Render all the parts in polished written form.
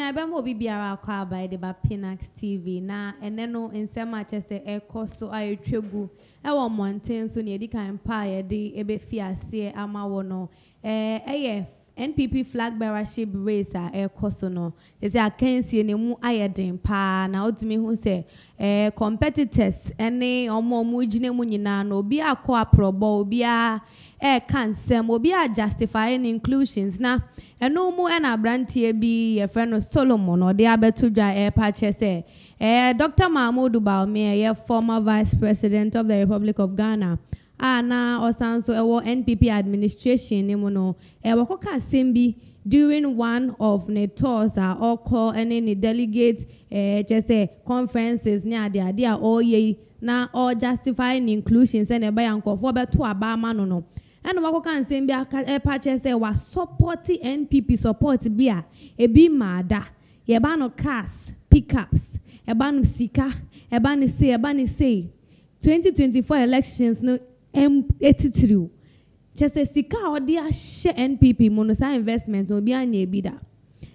I bemo bi biara kwa by the Pinaxtv na eneno nsema chese so aye twegu e wo monten so ne edi kan pa ye de ebe fi ase ama wo no eye NPP flag bearership race so no they say akansie ne mu ayeden pa na otumi hu se competitors ene omo gine mu nyina no obi akọ aprobo obi a kansem obi a justifying inclusions na eno mu na brantie bi ye friend Solomon or de abeto dwa pache se Dr. Bawumia ye former vice president of the Republic of Ghana na osanso ewo NPP administration ni mu no wakoka sembi during one of the tours or call any delegate just say conferences ni ade all ye na all justifying inclusions and eba yankofo beto aba ma no and wakoka sembi pache se wa support NPP support bia ebi mada ye ba no cars pickups eba no sika eba ni say 2024 elections no M83 just a sika odi a share NPP monosa investment no bi anya bi da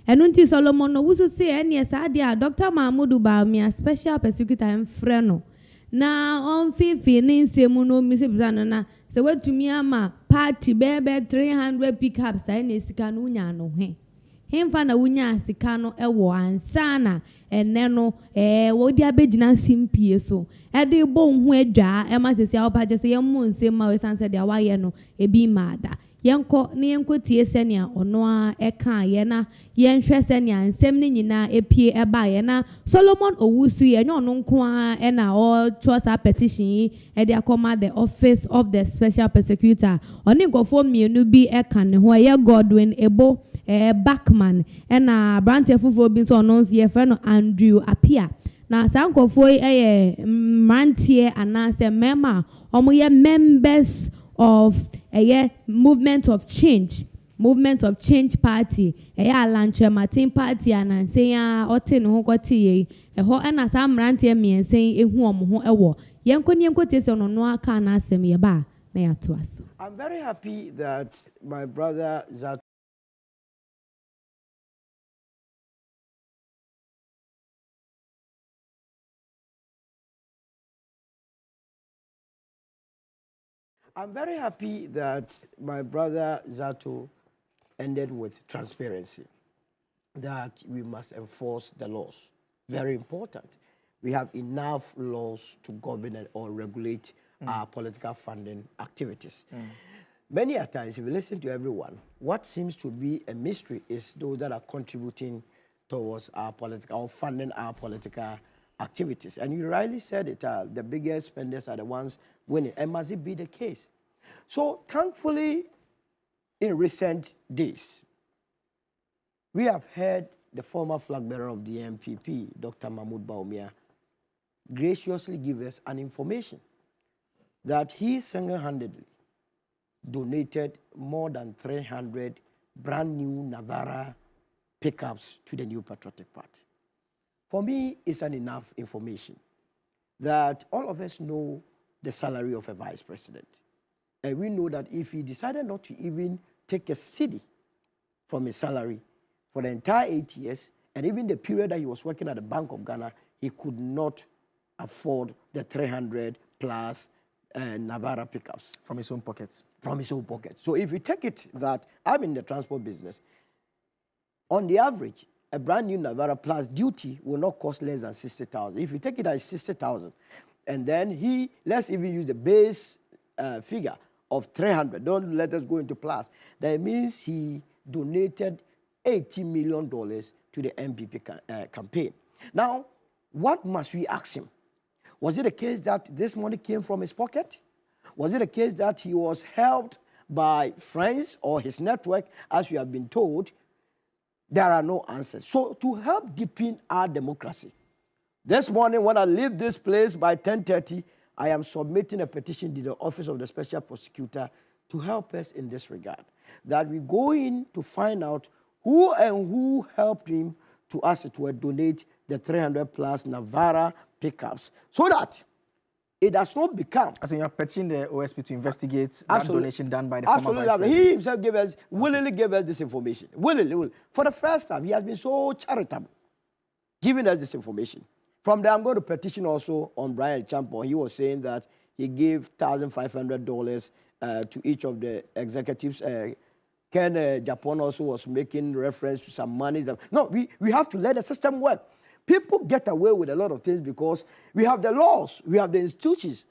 eno nti Solomon no wuso say ene sa dia Dr. Bawumia special prosecutor mfre no na on fifi ni nsemu no mi se bisa no na se watumi ama party bebe 300 pickups ene sika no nya no hemfa na wunya sika no ewo ansana ene no wodi abegina simpie so ede bo hu adwa ema sesi a opa jese yemmo nsem ma wesan se dia waye no ebi maada yenko ne yenko tie senia ono a eka ye na yenhwe senia nsem ne nyina epie eba ye na Solomon Owusu ye nyo no nko a na o chosa petition ede akoma the office of the special prosecutor oni nkofo mienu bi eka ne ho ye Godwin Ebo Backman na brante fufo bi so ono ye friend Andrew Apia na sankofo mantie anase mema omo ye members of movement of change party Alanche Martin party ananse ya ote no hokoti ye ho na sa mrantie miensen ehu omo ho ewo yenko tese ono no aka na asem ye ba na ya to aso. I'm very happy that my brother Zat I'm very happy that my brother Zato ended with transparency, that we must enforce the laws. Very important. We have enough laws to govern or regulate our political funding activities. Many a times, if you listen to everyone, what seems to be a mystery is those that are contributing towards our political or funding our political activities. And you rightly said it, the biggest spenders are the ones winning. And must it be the case? So thankfully, in recent days, we have heard the former flag bearer of the MPP, Dr. Bawumia, graciously give us an information that he single-handedly donated more than 300 brand new Navara pickups to the New Patriotic Party. For me, it's an enough information that all of us know the salary of a vice president. And we know that if he decided not to even take a cedi from his salary for the entire 8 years, and even the period that he was working at the Bank of Ghana, he could not afford the 300 plus Navara pickups. From his own pockets. From his own pockets. So if you take it that I'm in the transport business, on the average, a brand new Navara plus duty will not cost less than 60,000. If you take it as 60,000, and then let's even use the base figure of 300, don't let us go into plus, that means he donated $80 million to the MPP campaign. Now, what must we ask him? Was it a case that this money came from his pocket? Was it a case that he was helped by friends or his network, as we have been told? There are no answers. So to help deepen our democracy, this morning when I leave this place by 10:30, I am submitting a petition to the Office of the Special Prosecutor to help us in this regard. That we go in to find out who helped him to, as it were, donate the 300 plus Navara pickups, so that it has not become. As in, you are petitioning the OSP to investigate that donation done by the former Vice Absolutely. President. He himself willingly gave us this information. Willingly. For the first time, he has been so charitable, giving us this information. From there, I'm going to petition also on Brian Champon. He was saying that he gave $1,500 to each of the executives. Ken Japan also was making reference to some money. No, we have to let the system work. People get away with a lot of things because we have the laws, we have the institutions.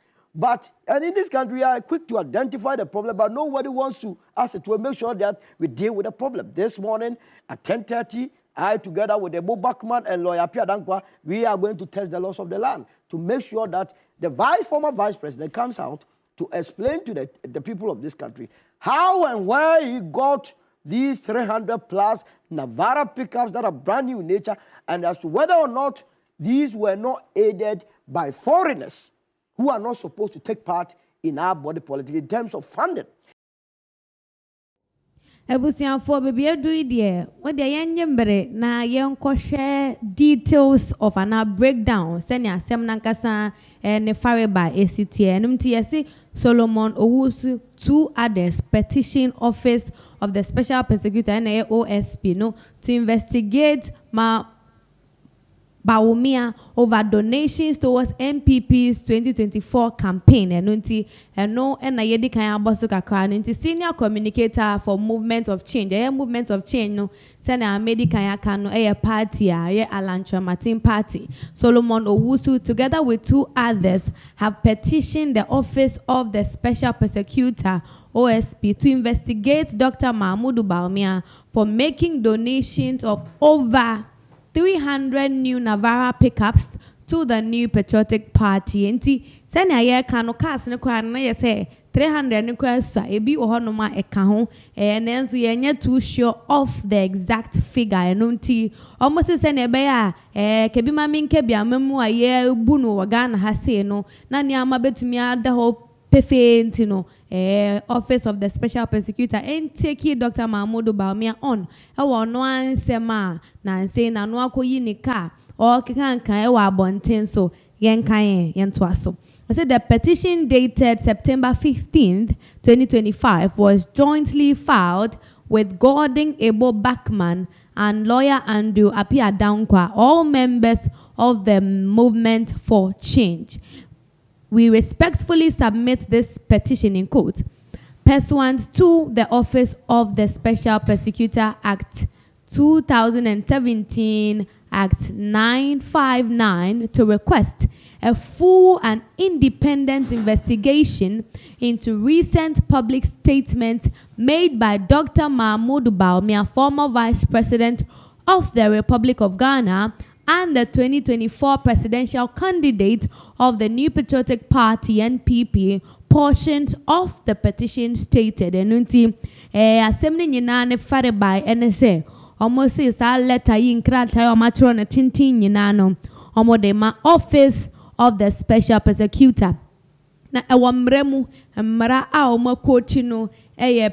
And in this country, we are quick to identify the problem, but nobody wants to ask to make sure that we deal with the problem. This morning at 10:30, I, together with the Bobakman and lawyer Pierre Dankwa, we are going to test the laws of the land to make sure that the former vice president comes out to explain to the people of this country how and where he got these 300 plus Navara pickups that are brand new in nature, and as to whether or not these were not aided by foreigners who are not supposed to take part in our body politic in terms of funding. Ebusianfo baby edu ide what the yenjembre na yenko share details of an breakdown send asem nankasa ne fareba ACT enumti yesi Solomon Owusu 2 others petition office of the special prosecutor na OSP no to investigate Bawumia over donations towards MPP's 2024 campaign. And na yedi kanya bosu kakra nti senior communicator for movement of change. Movement of change no send a medikanya kano party Alantra Martin party. Solomon Owusu together with 2 others have petitioned the office of the special prosecutor OSP to investigate Dr. Mahmudu Bawumia for making donations of over 300 new Navara pickups to the new patriotic party. Nti send a year kano cast no kwan na say 300 no kwasa ebi ohonoma eka ho enenso yenye too sure of the exact figure enunti almost send e be ya kebi maminke bia mamu aye bu no waga na ha say no na ni ama betumi ada ho perfect no office of the special prosecutor and take Dr. Mahmudu Bawumia on no ansema na say na no akoyi ni car or kankan wa abonten so yenkan yentoaso. I said the petition dated September 15th 2025 was jointly filed with Gordon Ebo Backman and lawyer Andrew Apia Dankwa, all members of the Movement for Change. We respectfully submit this petition in quote, pursuant to the Office of the Special Prosecutor Act 2017 Act 959 to request a full and independent investigation into recent public statements made by Dr. Mahmudu Bawumia, former Vice President of the Republic of Ghana and the 2024 presidential candidate of the New Patriotic Party NPP, portions of the petition stated. Enunti assembly nyina ne fare by NSA almost says a letter in krata o matro na tintin nyina no omode ma office of the special prosecutor na ewamremu mra a omakoti no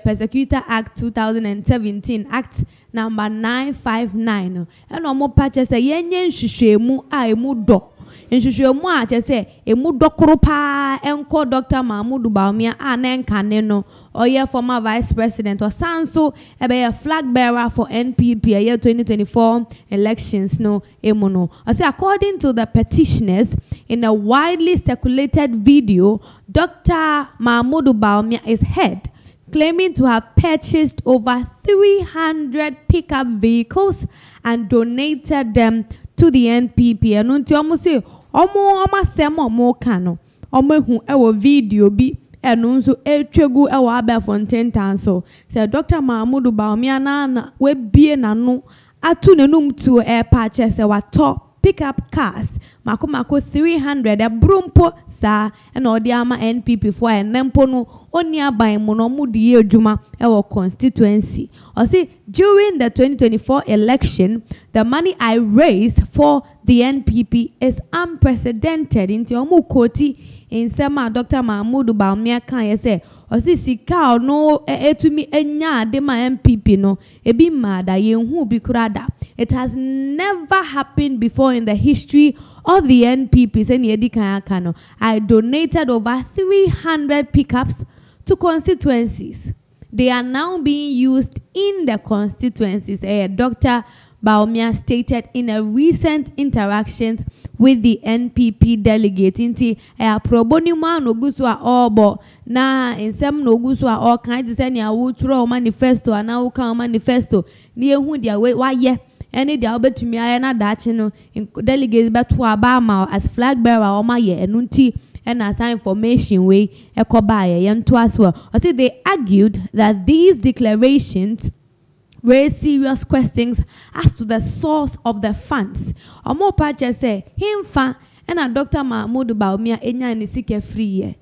Prosecutor Act 2017 Act number 959 and omo pache say yenye nhwehwemu a emu do nhwehwemu a che say emu dokoro pa enko Dr. Mahmudu Bawumia a na nkane no oye former vice president or sanso ebe a flag bearer for NPP year 2024 elections no emu no. I say according to the petitioners in a widely circulated video, Dr. Mahmudu Bawumia is heard claiming to have purchased over 300 pickup vehicles and donated them to the NPP. And unti omo say omo semo omo kano omo hu ewo video bi enunso etwegu ewo Aberfontein town so say Dr. Mahmudu Bawumia na we bie nanu atu nenum to purchase wato pickup cars mako 300 brumpo sa and odiama NPP for enempo no oni aban mu no mu die adwuma ewo constituency. Or say during the 2024 election, the money I raised for the NPP is unprecedented into omu koti in sema Dr. Mahmoud Bawumia kan say osi sika no etumi enya ade ma MPP no ebi mada yenhu bi kurada. It has never happened before in the history of the NPP. Say ni edi kan aka no. I donated over 300 pickups to constituencies. They are now being used in the constituencies. Dr. Bawumia stated in a recent interaction with the NPP delegate. Inti probonima no guswa obo na insem no guswa all kinds of senya wutro manifesto and now come manifesto ni ehu dia wa ye any dia obetumi aye na dachi no delegates beto abama as flag bearer o ma ye enunti and as information way ekobaye yento as well. I say they argued that these declarations raise serious questions as to the source of the funds. Omo pache say himfa and Dr. Mahmoud Bawumia enya ni sike free.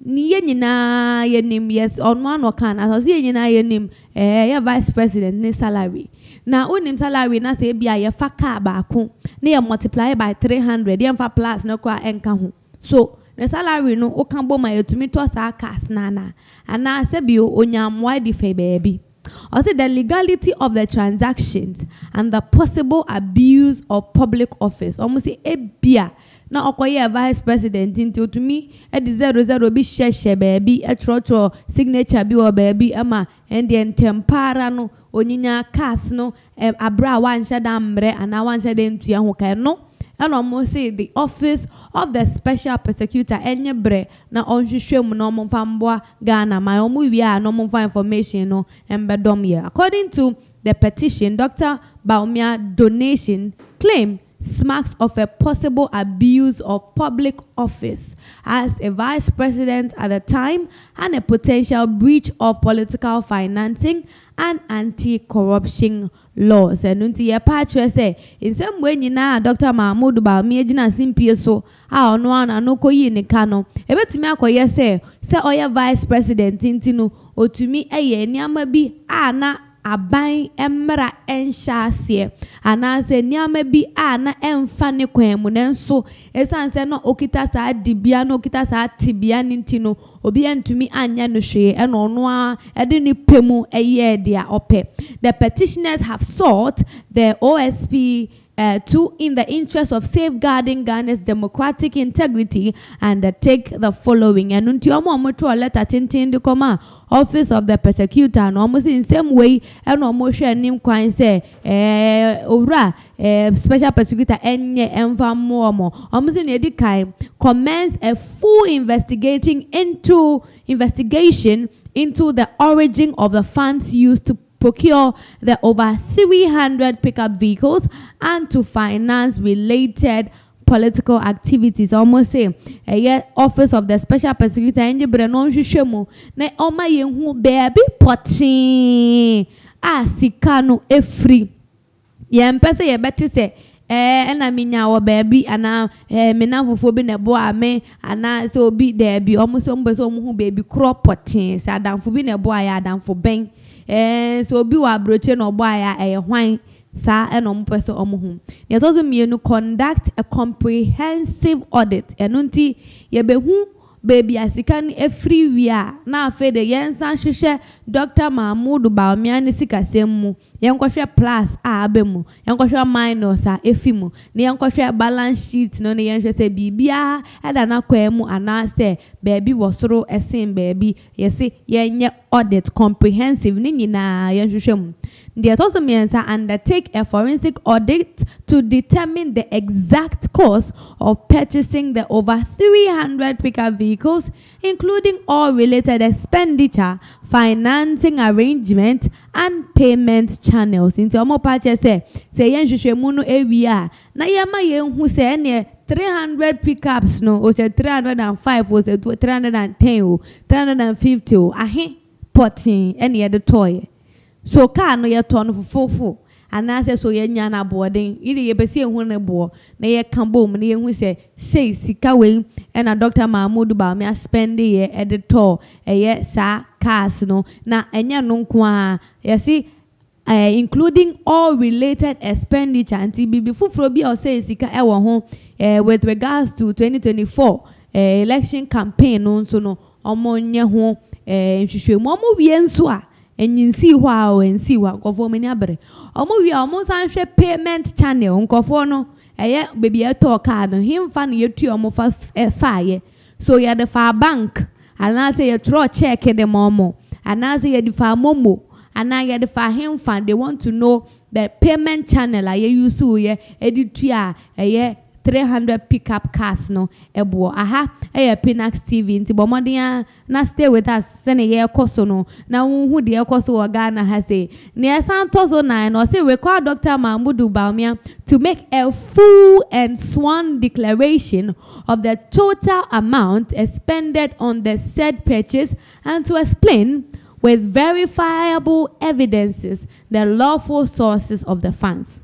Ni nyina yenim yes on one or can as ye nyina yenim ya vice president ni salary. Na unim salary na say bia ye fa car baako na ye multiply by 300 ye fa plus no kwa enka ho. So the salary no o kan bo ma yetumi to sa cars nana ana se bi onyam wide fe baby. Also, the legality of the transactions and the possible abuse of public office. Almost say ebia na okoye vice president into to me at 00 bi share baby a trotro signature bi or baby ama and the tempara no onyinya cars no abra wan shada mbre and wan shada ntua ho kai no. And almost say the office of the special prosecutor enye bre na onhwehwem no momfamboa Ghana my omu wi a no momfa information no embedom here. According to the petition, Dr. Bawumia donation claim smacks of a possible abuse of public office as a vice president at the time and a potential breach of political financing and anti-corruption laws. And unti ye patch say in some way nyina Dr. Mahmoud Bawumia gina simpie so a ono ana no koyi ne ka no ebetumi akoye say oya vice president ntinu otumi eye niama bi ana aban emra enhyase anase niama bi ana emfa ne kwan mu nenso esanse no okita sa dibia no okita sa tibia ntino obi antumi anya no hwe e no no a ede ni pemu eye dia ope. The petitioners have sought the OSP to, in the interest of safeguarding Ghana's democratic integrity, undertake the following. And until almost a letter tintin the comma office of the prosecutor, and almost in same way, and almost share name coin say, ora, special prosecutor, enye enfa more, almost in the kind, commence a full investigation into the origin of the funds used to procure the over 300 pickup vehicles and to finance related political activities. Almost say office of the special prosecutor enje brenon hwehwemu na oma yehu baby potin asika no efri ye mpese ye beti se ena minya wo baby ana menafofo bi na bo ame ana se obi there bi almost ombeso omu baby crop potin sa danfo bi na bo aya danfo ben so obi wa broche no bo aya hwan sa enom person omuhum. Yet also mienu conduct a comprehensive audit. Enunti yebehu baby asikan everywhere na afe de yensan hwehwe Dr. Mahmoud Bawumia ne sikasemu yenkohwe plus a abemu yenkohwe minus a efimu ne yenkohwe balance sheet no ne yenhwe se bibia eda na kwemu anase baby wosoro esen baby yesi yenye audit comprehensive ni nyina yenhwehwemu. They also means undertake a forensic audit to determine the exact cost of purchasing the over 300 pickup vehicles, including all related expenditure, financing arrangements, and payment channels. Into omo purchase say yen hwehwemu no ewia na yema yen hu say ne 300 pickups no o say 305 o say 310 o 350 o ahe potin ene the toy. So car no ye turn fufu anase so ye nya na boarding ide ye besi ehun ne bo na ye kan bom na ye hu se sei sika we na Dr. Mahmoud Bawumia spend ye editor ye sa cars no na enya no nko a ye see including all related expenditure anti bibi fufuro bi o sei sika e wo ho with regards to 2024 election campaign no nso no omo nye ho nhwehwemu omo wie nso a enyinsi ho a o ensi ho nkofo mani abere omo wie omo san hwe payment channel nkofo no eye baby e talk card no himfa na yetu omo fa ye so ye the fa bank ana say ye throw check the momo ana say ye the fa momo ana ye the fa himfa they want to know the payment channel a ye use ye editu a eye 300 pickup cars no ebo aha Pinaxtv nti bomodia na stay with us sene ye koso no na hu de koso wo Ghana ha say ne santozo 9 or say require Dr. Bawumia to make a full and sworn declaration of the total amount expended on the said purchase and to explain with verifiable evidences the lawful sources of the funds.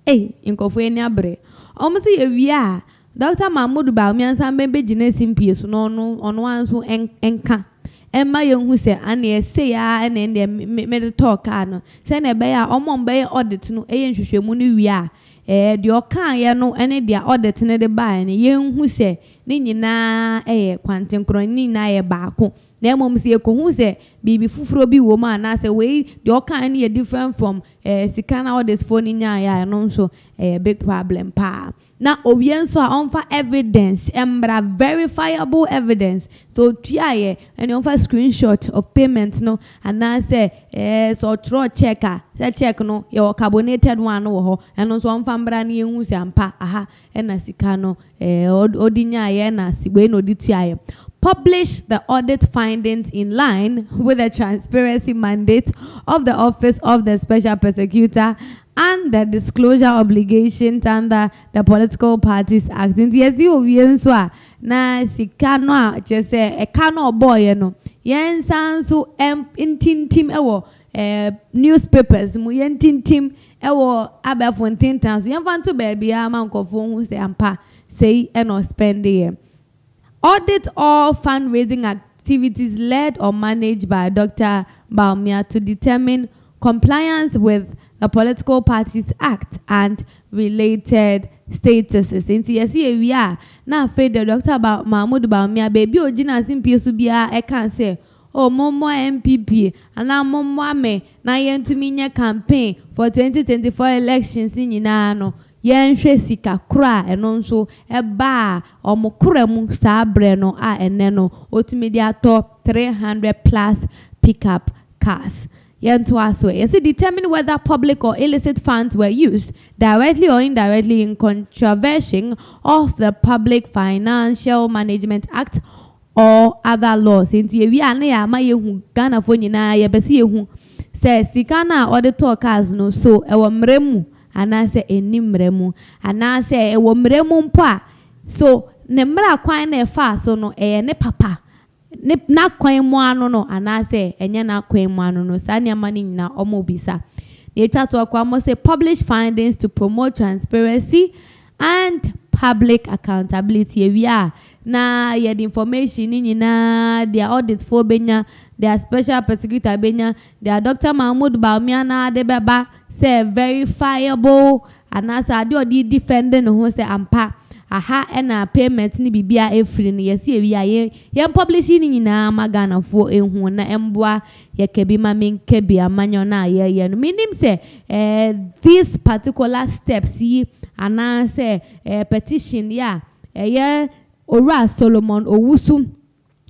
Inkofo eni abre almost a year. Dr. Bawumia san bembe jine simpie so no ono anso enka emma ye hu se ane say ya ene me talk no say na be ya omom be audit no nhwehwemu no wi a de okan ye no ene de audit ne de ba ne ye hu se ni nyina kwantenkro ni na ye baako na emom se ko hu se bibi fufuro bi wo ma na se we de okan ne different from sikana audit for ni nya ya no so big problem pa na owienso a onfa evidence embra verifiable evidence so tuaye and onfa screenshot of payment no and na say so throw checker say check no your carbonated one no ho eno so onfa mbra na ehu se ampa aha na sika no odinya ye na sigbe no dituaye. Publish the audit findings in line with the transparency mandate of the Office of the Special Prosecutor and the disclosure obligations under the Political Parties Act. Yes, you will na sikano just a cano boy no yen sanso intintim ewo newspapers mu yentintim ewo abafontin tan so yen fan to baby amankofo hu se ampa say no spend here. Audit all fundraising activities led or managed by Dr. Bawumia to determine compliance with the Political Parties Act and related statuses. Inti yesi we are na afraid the Dr. Bawumia baby ojina simpie so bia e kan say oh momo MPP ana momo ame na yentumi nya campaign for 2024 elections nyina no yenhwe sika kura eno nso eba omukura mu sabre no a ene no otumi dia to 300 plus pickup cars. Yento aswe yes determine whether public or illicit funds were used directly or indirectly in contravention of the Public Financial Management Act or other laws. Inti ye wi ane ya ma yehu Ghana fo nyina ye bese yehu se sika na auditor cars no so ewo mremu anase enimremu anase ewo mremu mpo a so ne mra kwan na efa so no ne papa ne na kwan mu anu no anase enye na kwan mu anu no sa nyama ni nyina omo bisa ne twa to akwa mo say publish findings to promote transparency and public accountability ewia na ye the information ni nyina their audit for benya their special prosecutor benya their Dr. Bawumia na de beba say verifiable anasa ade odi defending ho say ampa aha ena payment ni bibia efiri no yesi ewia ye publishing ni nyina magana fo ehu na emboa ye kebi mamenke bi amanyo na ye no meaning say these particular steps yi anase petition ya ye Ora Solomon Owusu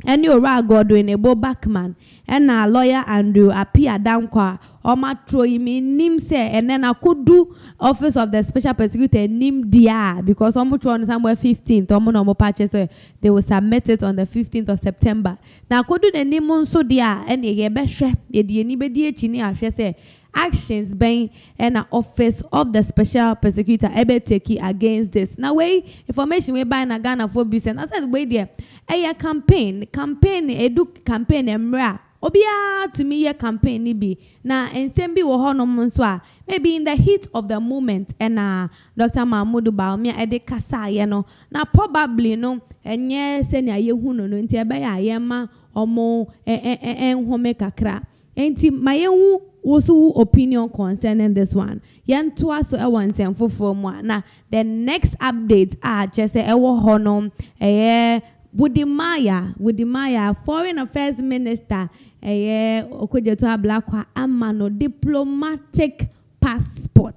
eni Ora Godwin Ebo Backman ena lawyer Andrew Apia Dankwa oma troyimi nim se enena kodu Office of the Special Prosecutor nim dia because omo tro somewhere 15th omo no mo purchase they will submit it on the 15th of September na kodu the nim nso dia eni ye behwe ye die ni be die chi ni ahwe se actions being an Office of the Special Prosecutor ebe take against this. Now way information we buy na Ghana for business. I said way there. Campaign edu campaign emra. Obia to me ye campaign ni bi na ensembi wo hono nso a maybe in the heat of the moment and Dr. Bawumia ede kasa ye no na probably no enye se na ye hu no nti ebe ya ye ma omo enhome kakra enti mayehu also opinion concerning this one. Yan to us one send for more. Now the next update just a honor Bawumia, Foreign Affairs Minister, Okujeto Ablakwa amano diplomatic passport.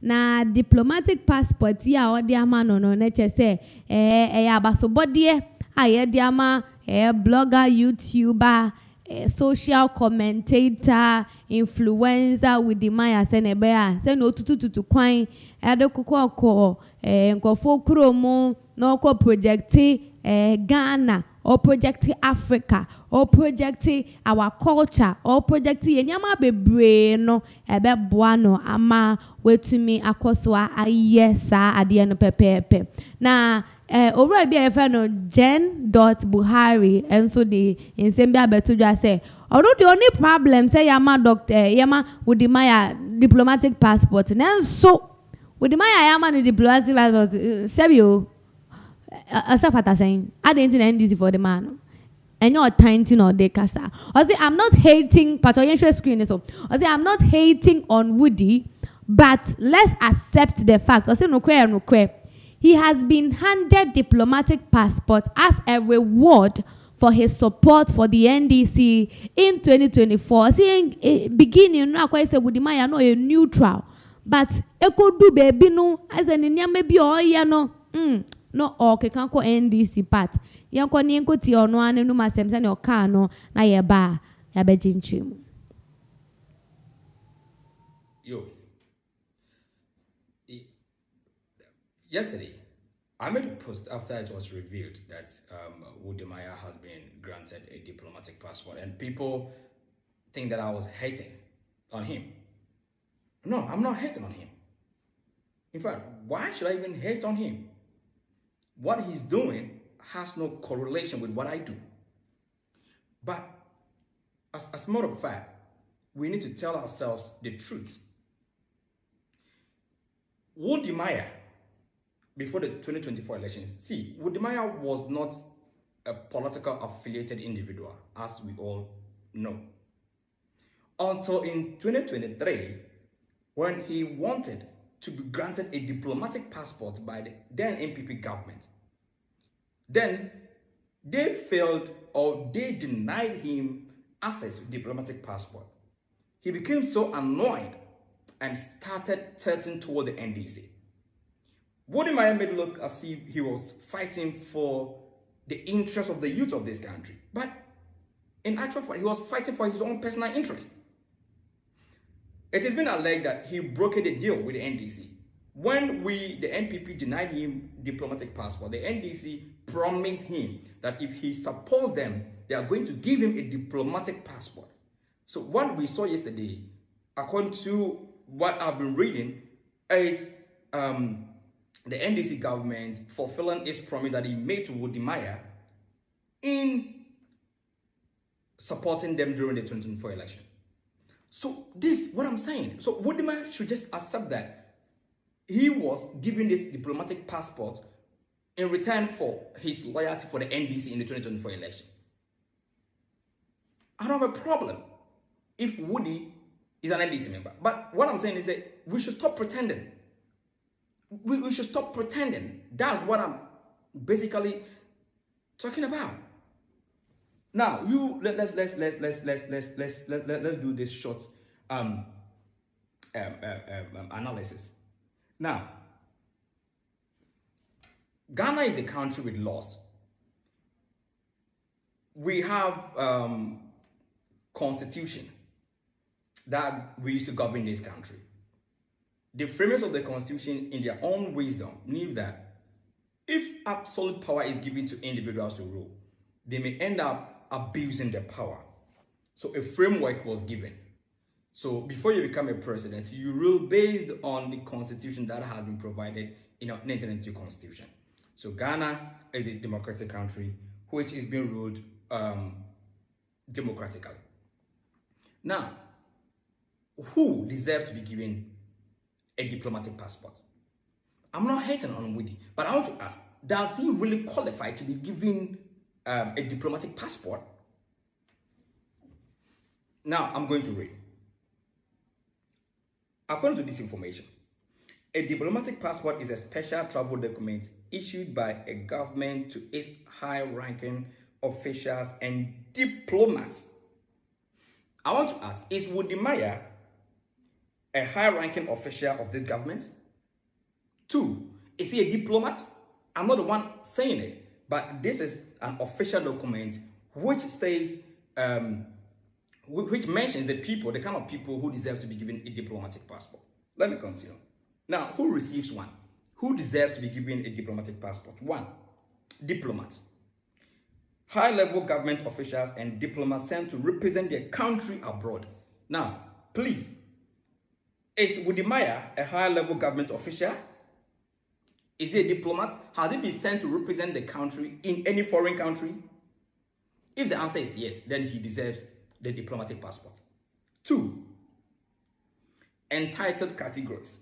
Na diplomatic passport ya odi amano no neche se abasobodie ayedi ama blogger, YouTuber, social commentator, influencer with the Maya senebea se no tutu kwan edokoko nkofo kromo no ko projecti Ghana or project Africa or project our culture or project yenyama bebre no ebe boano ama wetumi akoswa ayesa ade no pepepe na over bi efe no Jen.Buhari enso the insembia betudwa say although the only problem say yama doctor yama with the Maya diplomatic passport nanso with the Maya yama no diplomatic passport sebio asafata saying I didn't NDC for the man and you're tiny or de casa or say I'm not hating pathogen screen so or say I'm not hating on Woody, but let's accept the fact or say no he has been handed diplomatic passport as a reward for his support for the NDC in 2024. Saying beginning no quite say Woody Maya no a neutral, but e could do baby no as an maybe or ya no no okay can ko NDC part yanko ni enko ti ono anu no masem se ne oka no na ye ba ya beji ntwem. Yesterday I made a post after it was revealed that Bawumia has been granted a diplomatic passport, and people think that I was hating on him. No, I'm not hating on him. In fact, why should I even hate on him? What he's doing has no correlation with what I do. But as a matter of fact, we need to tell ourselves the truth. Bawumia, before the 2024 elections, Bawumia was not a political affiliated individual, as we all know. Until in 2023, when he wanted to be granted a diplomatic passport by the then NPP government. Then they failed or they denied him access to diplomatic passport. He became so annoyed and started tilting toward the NDC. Bawumia made it look as if he was fighting for the interests of the youth of this country. But in actual fact, he was fighting for his own personal interest. It has been alleged that he brokered a deal with the NDC. When the NPP, denied him diplomatic passport, the NDC promised him that if he supports them, they are going to give him a diplomatic passport. So what we saw yesterday, according to what I've been reading, is the NDC government fulfilling its promise that he made to Bawumia in supporting them during the 2024 election. So this, what I'm saying, so Bawumia should just accept that he was given this diplomatic passport in return for his loyalty for the NDC in the 2024 election. I don't have a problem if Woody is an NDC member. But what I'm saying is that we should stop pretending. We should stop pretending. That's what I'm basically talking about. Now, let's do this short analysis. Now, Ghana is a country with laws. We have constitution that we used to govern this country. The framers of the constitution, in their own wisdom, knew that if absolute power is given to individuals to rule, they may end up abusing their power. So a framework was given. So before you become a president, you rule based on the constitution that has been provided in our 1992 constitution. So Ghana is a democratic country which is being ruled democratically. Now, who deserves to be given a diplomatic passport? I'm not hating on Woody, but I want to ask, does he really qualify to be given a diplomatic passport? Now, I'm going to read. According to this information, a diplomatic passport is a special travel document issued by a government to its high-ranking officials and diplomats. I want to ask, is Wodimaya a high-ranking official of this government? 2, is he a diplomat? I'm not the one saying it, but this is an official document which says, which mentions the people, the kind of people who deserve to be given a diplomatic passport. Let me continue. Now, who receives one? Who deserves to be given a diplomatic passport? 1, diplomat. High-level government officials and diplomats sent to represent their country abroad. Now, please, is Wodimaya a high-level government official? Is he a diplomat? Has he been sent to represent the country in any foreign country? If the answer is yes, then he deserves the diplomatic passport. 2, entitled categories.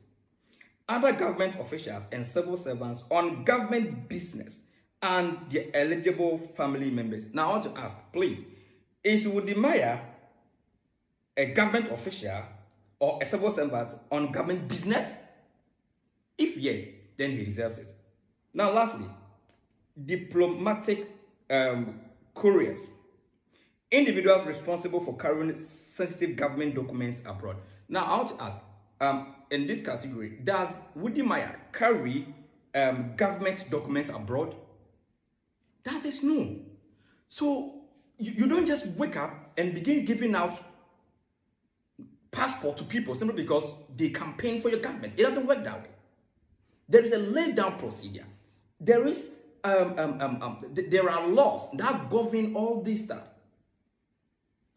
Other government officials and civil servants on government business and their eligible family members. Now I want to ask, please, is Wodimaya a government official or a civil servant on government business? If yes, then he deserves it. Now lastly, diplomatic couriers. Individuals responsible for carrying sensitive government documents abroad. Now I want to ask, in this category, does Wodimaya carry government documents abroad? The answer is no. So you don't just wake up and begin giving out passport to people simply because they campaign for your government. It doesn't work that way. There is a laid down procedure. There is there are laws that govern all this stuff.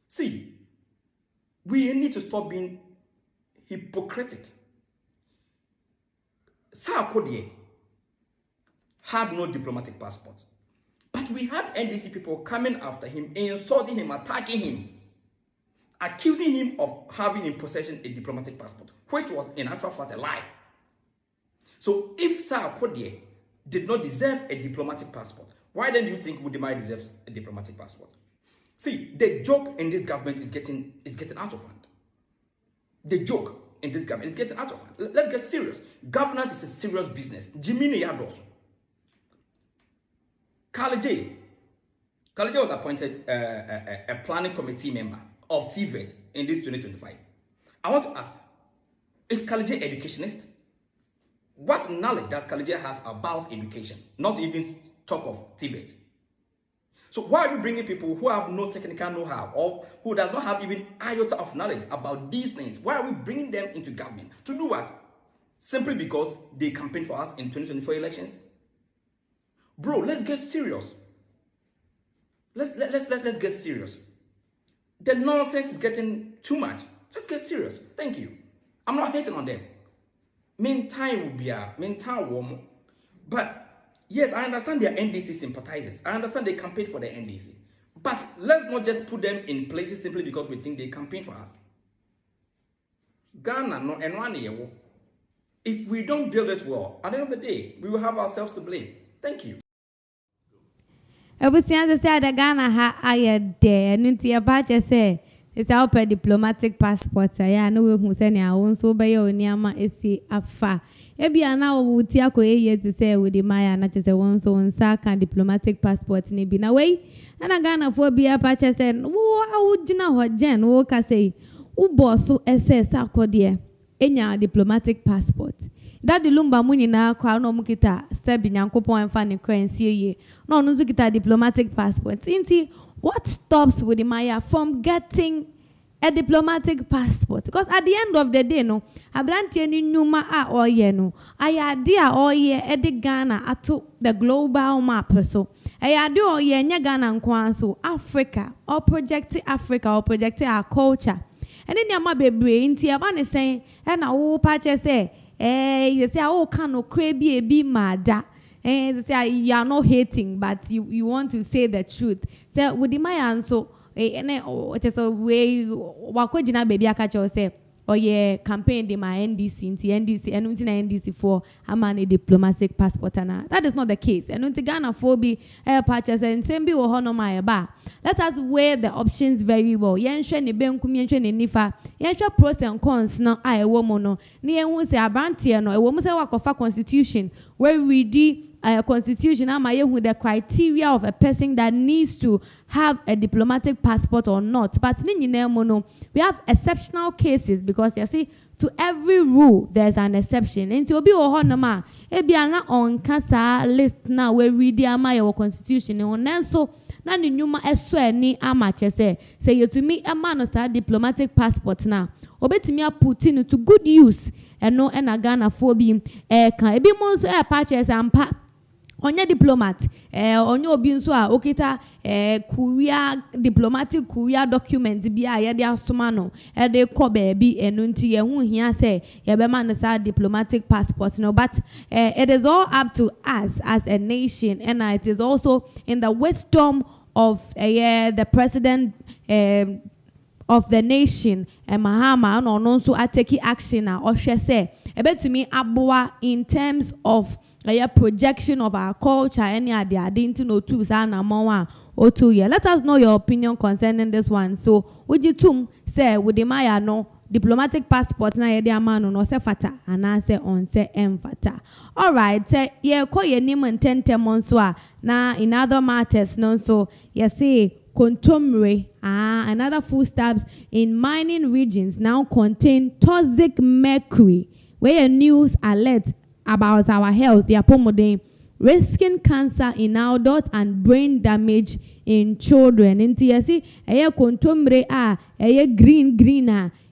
See, we need to stop being hypocritical. Saga had no diplomatic passport. But we had NDC people coming after him, insulting him, attacking him, accusing him of having in possession a diplomatic passport, which was in actual fact a lie. So if Saga did not deserve a diplomatic passport, why then do you think Wodimaya deserves a diplomatic passport? See, the joke in this government is getting out of hand. The joke in this government is getting out of hand. Let's get serious. Governance is a serious business. Jiminy Yados. Kalije was appointed a planning committee member of TVET in this 2025. I want to ask, is Kalije educationist? What knowledge does Kalije has about education? Not even talk of TVET. So why are we bringing people who have no technical know-how or who does not have even iota of knowledge about these things? Why are we bringing them into government? To do what? Simply because they campaigned for us in 2024 elections? Bro, let's get serious. Let's get serious. The nonsense is getting too much. Let's get serious. Thank you. I'm not hating on them. Meantime will be warm. But yes, I understand they are NDC sympathizers. I understand they campaign for the NDC. But let's not just put them in places simply because we think they campaign for us. Ghana, no, and 1 year. If we don't build it well, at the end of the day, we will have ourselves to blame. Thank you. Ebusian say the Ghana ha aye there. Nunti abache say it's our diplomatic passport. Ya no we hu say na won so be ye oniama esi afa. Ebia na wo ti akoye ye to say Wodimaya na che won so nsa kan diplomatic passport ni bi na we na Ghana fo bia abache say wo awugina ho gen wo ka say wo boss ss akode enya diplomatic passport. That the lumba muni na kwa no mukita sebi nyankopon emfa ne kransie ye no no kita diplomatic passport. Inti what stops Wodimaya from getting a diplomatic passport? Because at the end of the day no abrantie ni nyuma a oye no ayade a oye e de Ghana ato the global map so ayade oye nya Ghana nkwan so Africa or project our culture and then yama bebre inti aba ne sen e na wo pa che say you say oh can no crabby be mad. They say you are not hating, but you want to say the truth. So Wodimaya and so just a way wakojina baby akacho say oh yeah campaign de my NDC and NDC for a man a diplomatic passport and that is not the case. And unti Ghana for be purchase and same be wo hono my ba let us weigh the options very well. Yenshe ne benkum yenshe ne nifa. Yenshe pros and cons no a ewo mo no. Ni ehun se abrantie no ewo mo se wakofa constitution where we di constitution ama yehu the criteria of a person that needs to have a diplomatic passport or not. But ni nyina mo no, we have exceptional cases because you see to every rule there's an exception. Nti obi wo ho no ma e bia na on kasa list na we read ama your constitution no nenso na ne nyuma eso ani ama chese say you to me ama no sa diplomatic passport na obetimi put in to good use eno na Ghana for bi kan ebi mo nso purchase ampa onye diplomat onye obi nso a okita courier diplomatic courier document bi a ye de asoma no e de ko ba bi enu nti ye hu hia say ye be man say diplomatic passport no, but it is all up to us as a nation, and it is also in the wisdom of the president of the nation Mahama no nso ateki action a ohwe say ebetumi aboa in terms of a projection of our culture any ade into no tools and among 2 years. Let us know your opinion concerning this one. So ujitum say with the maya no diplomatic passport na yede amano no se fata ana se on se emfata. All right, say ye ko ye nim ntentem so a na in other matters no so ye say contumely another foodstuffs in mining regions now contain toxic mercury where a news alert about our health, the apomodane, risking cancer in adults and brain damage in children. Inti yasi eye kontomre eye green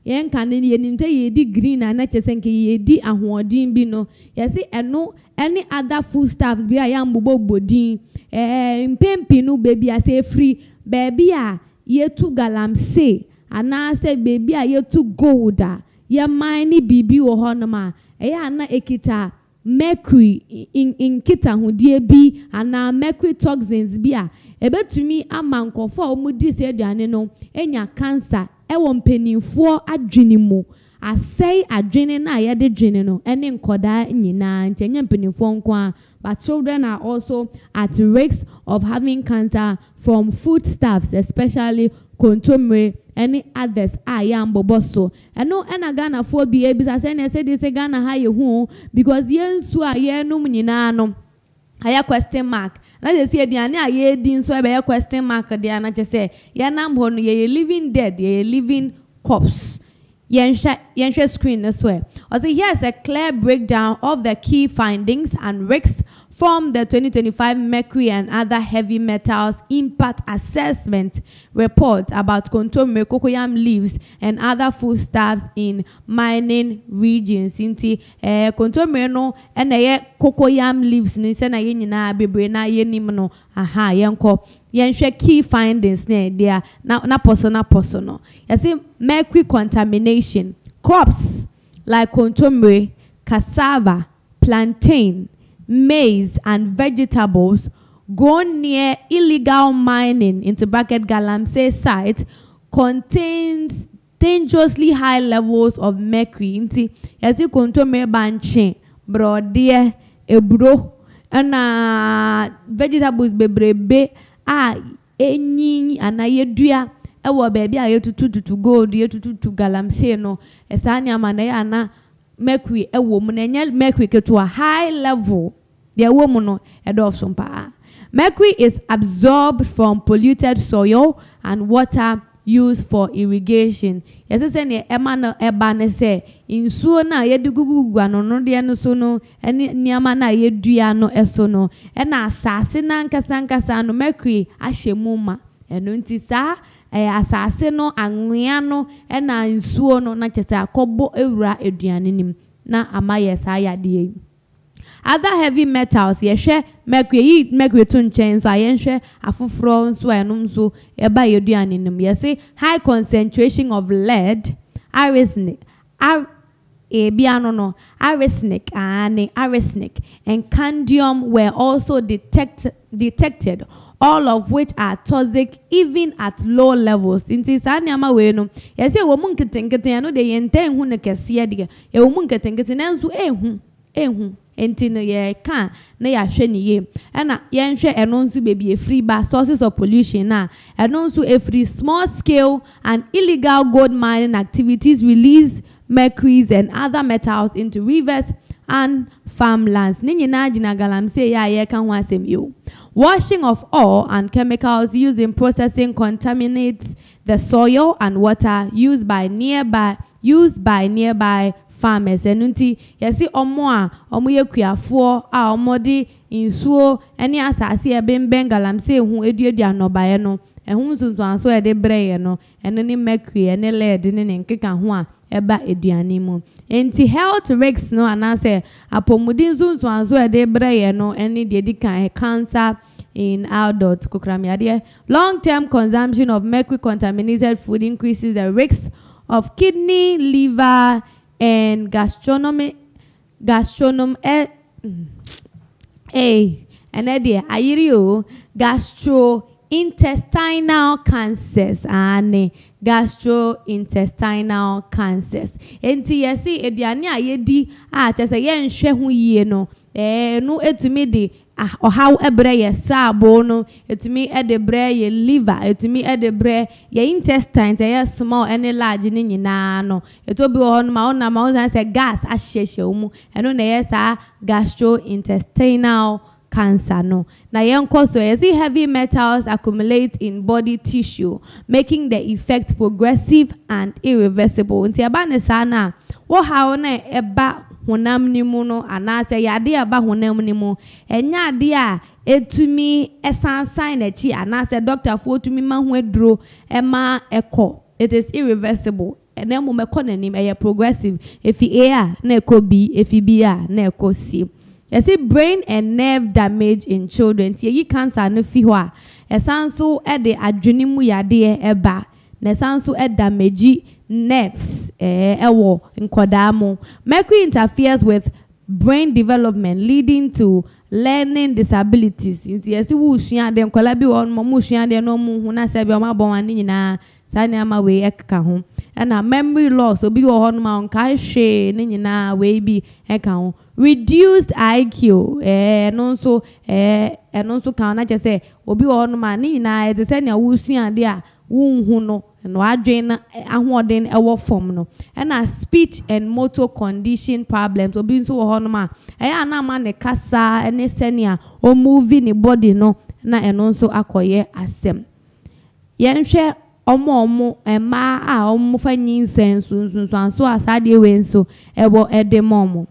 yen kanini yeninte yedi green na chesenke yedi ahoodin bi no yasi eno any other foodstuffs bi ayambobo bodin mpempi no baby ase free baby a yetu Galamsey ana se baby a yetu gold ye mine bibi wo honoma ana ekita mercury in kita hodie bi ana mercury toxins bi a ebetumi amankofo omudi se aduane no enya cancer ewo mpenimfo adwene mu asai adwene na yede dwene no ene nkoda nyina ntenya mpenimfo nko but children are also at risk of having cancer from foodstuffs, especially contumely any others boboso. And no ena Ghana for be bisa say this Ghana ha ye hu because yensu a ye no nyina no aya question mark. Na they say the ane aye din so be question mark there na say ye nam ho no ye living dead, ye living corpse. Yensha screen as well. Also, here's a clear breakdown of the key findings and risks from the 2025 mercury and other heavy metals impact assessment report about contumely, cocoyam leaves, and other foodstuffs in mining regions. Inti contumely no and cocoyam leaves ni se na ye nyina bebre na ye nim no yenko yenhwe key findings ne there na personal. You see mercury contamination, crops like contumely, cassava, plantain, maize and vegetables grown near illegal mining into Galamsey site contains dangerously high levels of mercury. Inti yasi kontomre banche brode ebro and vegetables bebrebe enyi anayedua ewo baby ayetutu gold yetutu Galamsey no esani amana ya na mercury ewo mu na mercury to a high level the woman no edofsompa. Mercury is absorbed from polluted soil and water used for irrigation. Yes, say ne ema no eba ne say insuo na yedugugu ano de no so no ene niama na yedua no eso no e na asase na nkasa no mercury ahyemu ma eno nti sa asase no anwea no e na insuo no na kyese akobo ewura eduane nim na amaye sa yade. Other heavy metals yehwe mercury to nchen so ayenhwe afoforo nso enum so eba yeduane nim. Yesi high concentration of lead, arsenic, arsenic and cadmium were also detected, all of which are toxic even at low levels. Inti sanyama we no yesi wo mu nketenkete no de yenten hu ne kese de ye wo mu nketenkete nanso ehu ehu enti no ye ka na ya hwe ne ye na ye nhwe eno nso bebi e free ba sources of pollution na eno nso e free small scale and illegal gold mining activities release mercuries and other metals into rivers and farmlands. Ninyina jina Galamsey ya ye kan ho asem yo. Washing of ore and chemicals used in processing contaminates the soil and water used by nearby farmers. Enunti yesi omo ye kuafo a omo di insuo eni asase e bemben Galamsey hu eduadu anobaye no ehun sunsun anso e de breye no eno ni mercury ene lead ni nkeka ho a eba eduane mu enti health risks no anase apomudin sunsun anso e de breye no eni de dikan cancer in adults kokramyade. Long-term consumption of mercury contaminated food increases the risk of kidney, liver and gastrointestinal cancers and gastrointestinal cancers. Enti yesi eduane a yedi a chese ye nhwe ho yie no no etumi de how ebre ye sabo no etumi edebre ye liver etumi edebre ye intestines ye small any large ni nyina no etobi on ma on say gas ahyehye omu eno na ye sa gastrointestinal cancer no na yenko so you see heavy metals accumulate in body tissue making the effect progressive and irreversible. Nti aba ne sana wo how na eba honam ni mu no anase yade aba honam ni mu enya ade a etumi esansan na chi anase doctor fo tumi ma ho aduro ema eko it is irreversible ena mo meko nanim eye progressive efi a na eko b efi b a na eko c. You see brain and nerve damage in children. Ti cancer no fi ho a esanso e de adwene mu yade eba na esanso e damage nerves ewo nkoda mo. Mercury interferes with brain development leading to learning disabilities. Nti yesi wo sua de nkola bi won mo sua de no mu hu na se bi o ma bon ani nyina sani ama we ekka ho na memory loss obi wo ho no ma nka hwe ni nyina we bi ekka ho. Reduced IQ no so kan na che say obi wo no ma ni nyina e se na wo sua de a wo hu no no adwen ahoden ewo form no na speech and motor condition problems obi so wo ho no ma na ma ne kasa ene senia o movie ni body no na eno so akoye asem yenhwe omo ema a omo fanyin sensu so asade we nso ebo edemomo.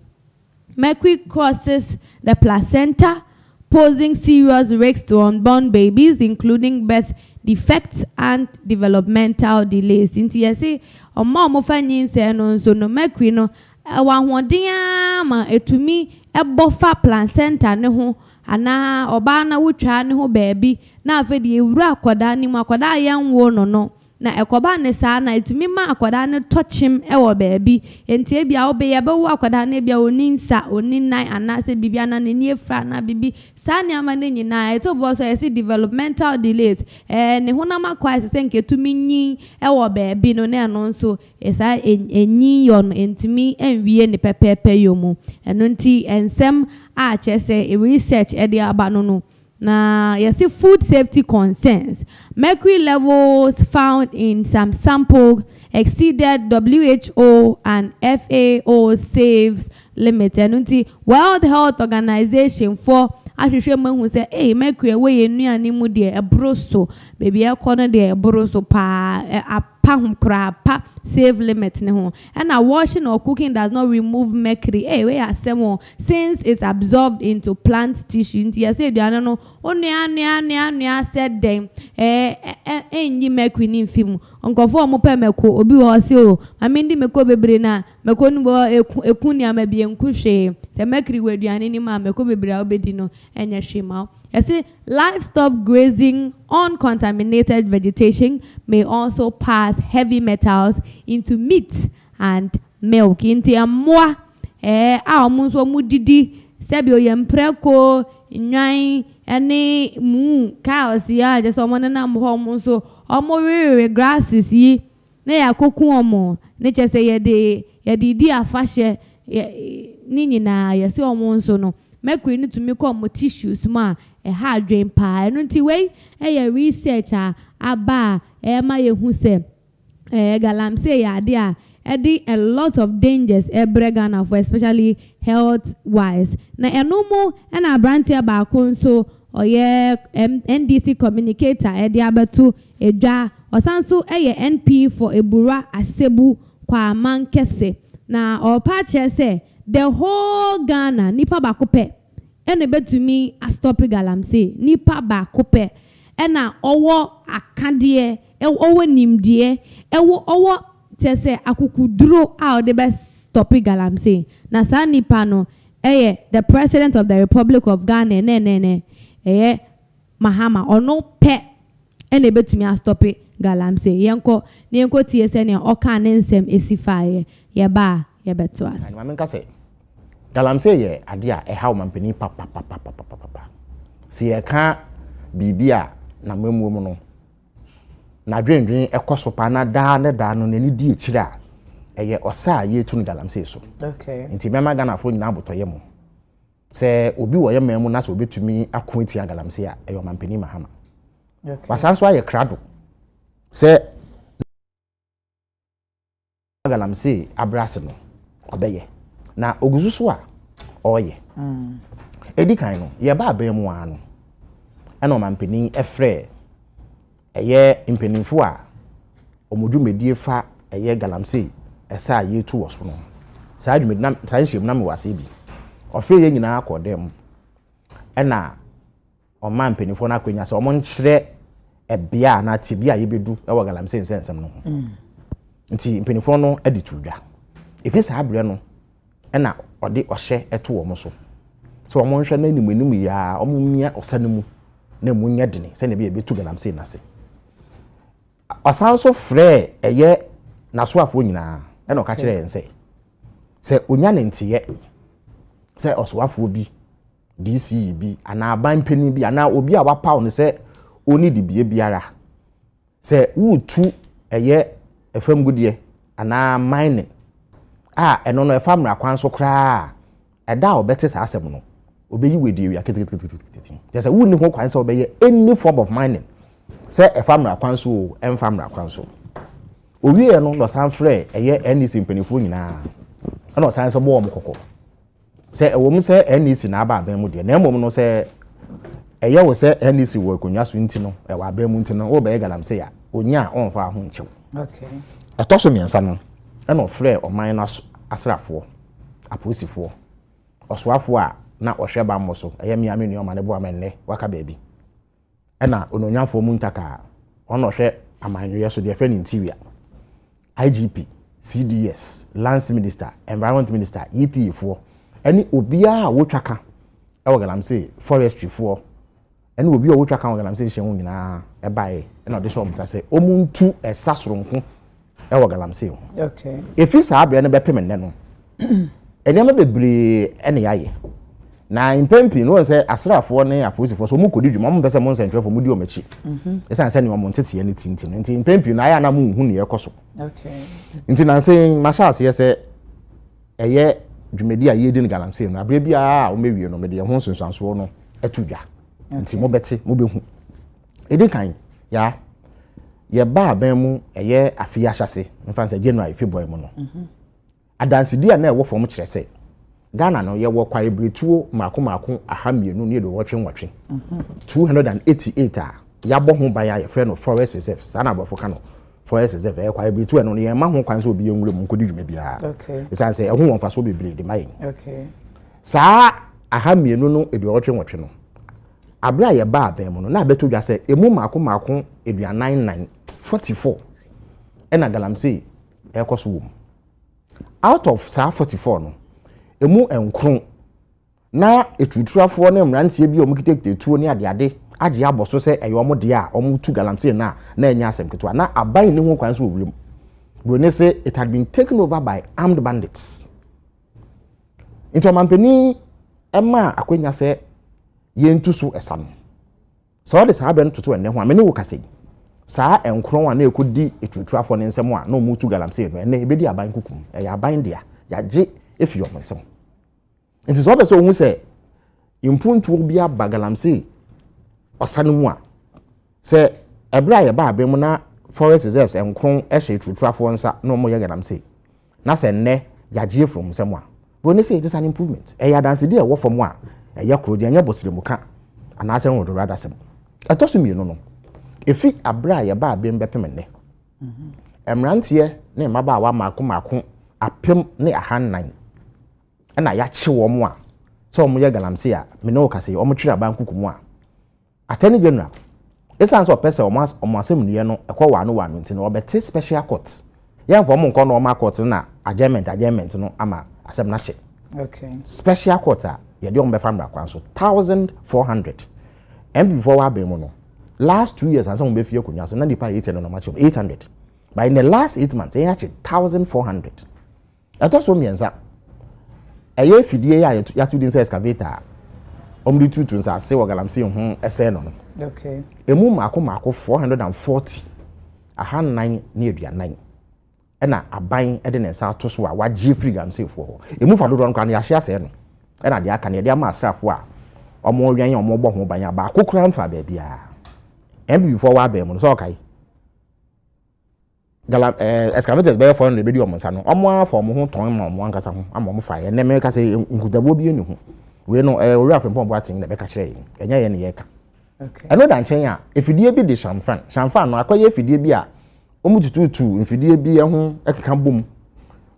Mercury crosses the placenta, posing serious risks to unborn babies, including birth defects and developmental delays. Inti yesi omo fanyin sensu so no mercury no wa hoden ma etumi ebofa placenta ne ho ana oba na wutwa ne ho baabi na afedi ewura akoda ni mu akoda yanwo no na ekoba ne saa na etumi ma akoda ne tochim ewo baabi enti ebia obe ye bewo akoda ne bia oninsa oninnan anase bibia na ne efra na bibi saa ne ama ne nyina eto bo so yesi developmental delays ne honama kwase se nketumi nyin ewo baabi no na no nso esa enyin yon entumi enwie ne pepepe yomu eno nti ensem a chese a research edi aba no na yesi food safety concerns. Mercury levels found in some samples exceeded WHO and FAO safe limits. Nti World Health Organization for ahwehwe mahu say mercury we enuane mu de ebroso baby ekono de ebroso pa apahum kra pa save limit ne ho and washing or cooking does not remove mercury we asemo since it's absorbed into plant tissue. Nti yase aduane no onua said dem enyi mercury ni mfimu onkofo omo pa meko obi ho se o amindi meko bebre na meko nu bo eku ni amabie nkuhwe se mercury we aduane ni ma meko bebre a obedi no enya hwema. You see, livestock grazing on contaminated vegetation may also pass heavy metals into meat and milk. Inti amwa omunso mudidi sebi oyempreko nwan ene mu cows ya just omo na mo omunso omo rere grasses yi na yakoku omo ne chese yede di afahye ni nyina yesi omo nso no mercury ni tumi ko mo tissues ma hard drain pa eno nti we research aba ma yehu se galamsey ade a a lot of dangers Ghana for especially health wise na eno mo na brantia ba ko nso oye NDC communicator abeto edwa osanso NP for ebura asebu kwa mankese na opa che the whole Ghana nipa bakope ene betumi a stop galamsey nipa bakope ena owo akade owo nimdie owo tese akukuduro a de be stop galamsey na sa nipa no the president of the Republic of Ghana ne Mahama ono pe ene betumi a stop galamsey yenko tie se ne oka ne nsem esifaye ye ba ye beto as na menka se galamsey ye ade a how mampani papa si e ka bibia na mamuom no na dwendwen ekoso pa na da no nani di ekira eye osa ye tu galamsey so okay nti mema Ghana fo nyina abotoye mo se obi wo ye mamu na so obetumi ako etia galamsey a eyo mampani Mahama okay wasanso aye krado se galamsey abrase no obeye na oguzuso a oye edi kan no ye ba abamu ano ena mampani efre eye impenimfo a omodwumedie fa eye galamsey esa ye tu wo so no saa dwumedi na saa nhiem na me wase bi ofre ye nyina akodem ena o mampenimfo na akwanya se o monkyere ebia na tibia ye bedu e wo galamsey nsensem no nti impenimfo no aditudwa efi saa abre no ena ode ohye eto wo mo so o monhwe na animu ya o mumia osanemu na munya dene se ne be betu galamsey nase asanso frɛ eye nasoafo nyina ena ka kire yense se onya ne ntiye se osoafo bi DC bi ana abanpeni bi ana obi a wapaw ne se oni di bie biara se wutu eye efam gudie ana mining eno no efamra kwanso kra eda obete sa asem no obeyi wedi wi aketeketekete just wuni ho kwanso obeye any form of mining se efamra kwanso emfamra kwanso owie no lo sanfre eye NDC mpanifo nyina ana sanso bo om kokko se ewom se NDC na aba aban mu de na emom no se eye wo se NDC wo akonwa so nti no e wa aban mu nti no wo be galamsey a onya onfa ho nchew okay etoso miensa no ana ofre oman na asrafo aposifo oswafo a na ohwe ba mmoso eye miame ni o mane bo amenne waka baabi ena ononyafo mu ntaka ono hwe amanwe so de fe ni interior IGP CDS Lance Minister Environment Minister EPA fo eni obia wotwaka e wo galamsey forestry fo eni obi a wotwaka wo galamsey hye hu nyina e bae ena de so mta se omuntu esasoronko e wo galamsey okay efi sa abre no bepem nne no enema bebre ene yaye na impempi no se asrafo ne aposifo so mu kodi dwuma mo pese mo nsentwefo mu di o machi esan se ne mo ntete ne tintin nti impempi na aya na mu hu ne yekoso okay nti na se mashas ye se eye dwumedi a ye di ne galamsey no abre bia o mewie no me de ho sunsanso no etudwa nti mo beti mo behu edi kan ya ye ba aban mu eye afia hyase mfa se January February mu no adansidi a na ewo fo mo kire se Ghana no ye wo kwae bretuo mako ahamienu ne do wotwe 288 a ya bo ho ban ya friend of forest reserve sana abofo ka no forest reserve e kwae bretuo no ye ma ho kwan so obi yenwure mu nkodi dwuma bia okay isan se ehun won fa so bebre de mai okay saa ahamienu no e do wotwe no abra ye ba aban mu no na beto dwa se emu mako eduanan 44 ena galamsey e koso wom out of saa 44 no emu enkron na etuturafo ne mrantie bi omukite tuo ne ade age aboso se eyo de a omutu galamsey na enya asem keto na aban ne ho kwan so owurem bro ne say it had been taken over by armed bandits into mampeni ema akwenya se yentu so esam so de saa ben toto enne ho amene wo kase saa enkron a na ekodi etuturafo ne nsem a na omutu galamsey no enne ebedi aban kukum eya aban dia yaje if you so it is obvious who say impuntu bi aba Galamsey osane mu a say ebra ye ba abem na forest reserves enkron ehye tutuafo nsa na omo ye Galamsey na say nne yagie from semwa we say it is an improvement e ya dance dey e wo from a e ya kro dey anya bosirimuka ana say wodo rather sem atoso mi no efi abra ye ba abem bepem nne emrantie na maba wa mako apem ne ahannan na ya che wo mo a so omo ye Galamsey a me no ka say omo twira ban kukumu a attorney general esan so pese omo asem ne no ekọ wa no nti no obete special court ya for mo nko no ma court na adjournment no ama asem na che okay special court a ye de ombe famra kwan so 1400 and before wa be mo no last 2 years ansa mo be fie konya so na nipa 800 no ma che 800 but in the last 8 months ya che 1400 eto so mienza eye fidie ya to din say excavator omri tutu nsa se wo Galamsey ho ese no okay emu mako 440 ahannan ne aduanan ena aban ede ne nsa to so a wagye free Galamsey fo ho emu fa dodo no kan ya hye ase no ena de aka ne de ama asrafo a omo wian omo bo ho ban ya ba kokura mfa ba bia embi before wa ba mu so okay excavators be for no be di omo nsa no omo afọ omo ho ton ma omo ankasa ho ama omo fa ye ne me ka se nkudabo bi enu ho we no ori afempo mbo atin na be ka kire enya ye ne ye ka okay eno da nchen a efidie bi de shamfan no akoye efidie bi a omu tututu efidie bi ho ekeka bom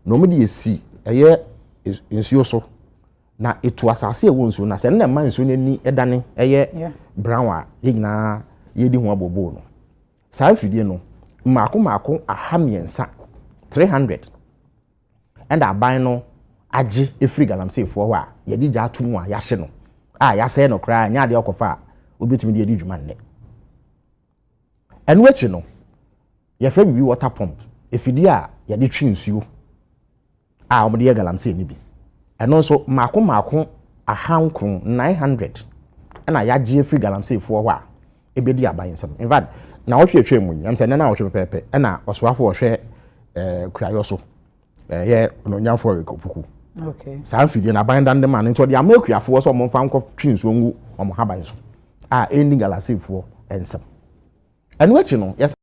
na omu de esi eye nsuo so na etu asase e wo nsuo na se na ma nsuo nani edane eye brown a ye nyina ye di ho abobo no sa efidie no mako ahamiensa 300 and aban no age efri Galamsey fo ho a ye di ja atumu a ya hye no a ya se no kra nya de okofa obetumi de edi dwuma nne enu echi no ye fra bibi water pump efidi a ye de twi nsuo a omde ye Galamsey ni bi eno so mako ahankron 900 na ya je efri Galamsey fo ho a ebedi aban nsem in fact na wo hwehwe mu am se na wo hwe pepe na osoafo wo hwe kurayo so ye no nyafo rekopuku okay sa afidi na aban dan de man nto de amakuafo so mo fa nko twi nsuo ngu omo haban so a ending Galamsey fo ensem enu echi no yes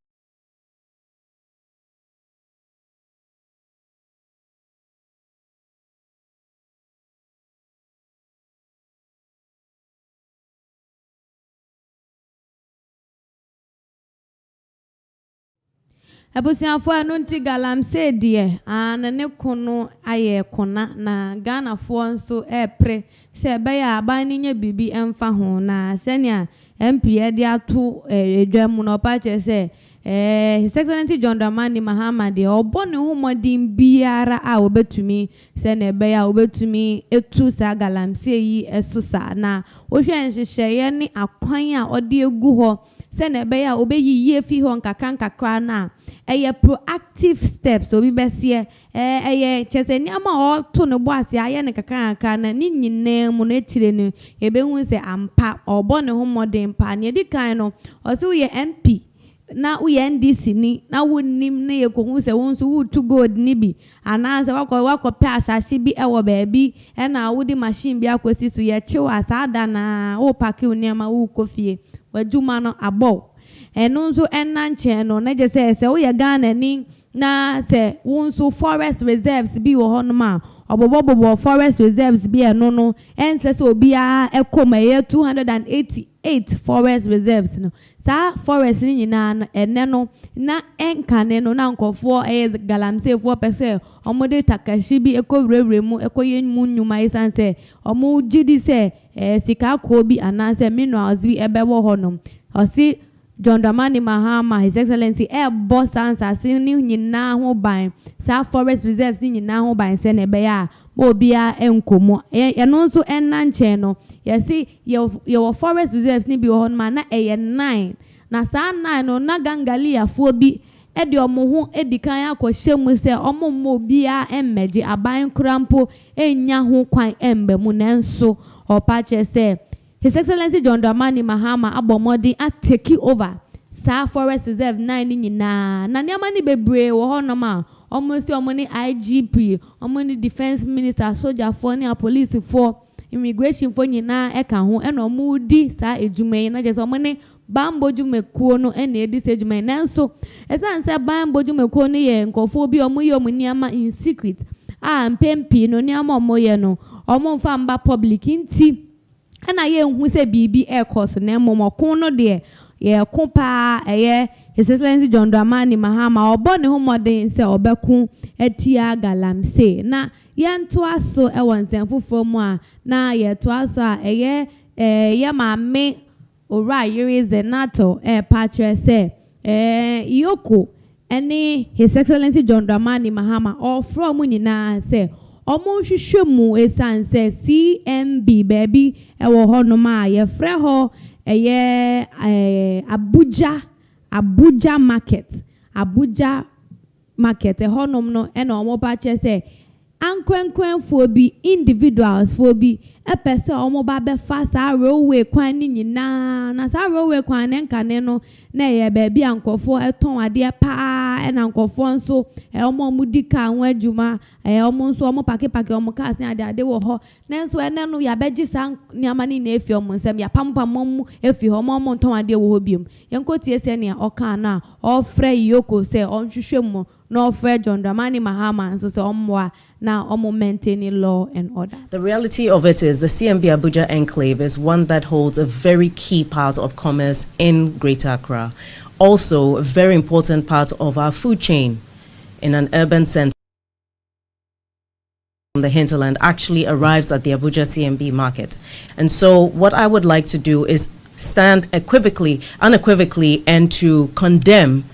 Abusiafo anu nti Galamsey de ne kono aye kona na Ghana fo nso epre se be ya aban ni nya bibi emfa ho na senia MP de ato edwam no pa che se His Excellency John Dramani Mahama de obone ho modin biara a obetumi se na be ya obetumi etu sa Galamsey yi esusa na ohwe nhyehyeye ni akwan a ode egu ho se na be ya obeyi ye fi ho nkakra na proactive steps obi besie chese ni ama o to no bo ase aye ne kakra na ni nyina mu na chire no ebehu se ampa obo ne ho modern pa ne di kan no o se we MP na we NDC ni na wonim na ye kohu se won so to gold ni bi ana se wako pe asase bi ewo baabi e na wodi machine bi akosi so ye chewa asada na wo pake uniama wo kofie waduma no abo eno nso enanche no na je se wo ye Ghana ni na se wonso forest reserves bi wo hono ma obobobobo forest reserves bi eno no ense se obi a ekoma ye 288 forest reserves no sa forest ni nyina no ene no na enkane no na nkofo Galamsey fo pese omode takashi bi ekowrewre mu ekoye mu nyuma isanse omu gidi se sika ko bi anase minerals bi ebewo hono osi John Dramani Mahama, His Excellency, boss answer, sini nyina ho ban, sa forest reserves ni nyina ho ban se ne be ya, mo bia enkomo. Eno nso enanche no, yesi your forest reserves ni bi ho ma na 9. Na sa 9 no na gangali afo bi edi omo ho edikan akɔhye mu se omo mo bia emmeje aban krampo enya ho kwan embe mu nanso opa che se His Excellency John Dramani Mahama abomodi a take over sa forest reserve 9 ni nyina na niama ni bebre wo ho no ma almost your money IGP, money defense minister, soldier for near police for immigration for nyina eka ho e no mu di sa edwuma na je so money bambo dwumekuo no e na edi se edwuma nanso esan se bambo dwumekuo no ye nkofo bi omo ye omo niama in secret mpempi no niama omo ye no omo mfa mba public nti ana ye hu se bibi ekos na momokon no de ye kopa eye His Excellency John Dramani Mahama obone ho modern se obeku etia Galamsey na ye nto aso e wonsen fofo mu a na ye to aso a eye ye maame ora yiri zenato patre se yoko ene His Excellency John Dramani Mahama all from nyina se omo hwehwemu esanse CMB baby e wo hono ma ye frɛ ho eye Abuja market e honom no e na omo ba che se ankwenkwen fo bi individuals fo bi e pese omo ba be fa sa railway kwan ni nyina na sa railway kwan ne nkane no na ye ba bi ankofo eton ade pa e na ankofo nso e omo mudika ho adwuma e omo nso omo pake omo ka asen ade wo ho na nso ene no ya beji sa niama ni na efi omo nsem ya pampam mu efi ho omo nton ade wo ho biem yenkotie se ne oka na ofre yoko se onhwehwem no ofre John Dramani Mahama nso se omwa now maintaining law and order. The reality of it is the CMB Abuja enclave is one that holds a very key part of commerce in Greater Accra. Also, a very important part of our food chain in an urban center. The hinterland actually arrives at the Abuja CMB market. And so what I would like to do is stand unequivocally and to condemn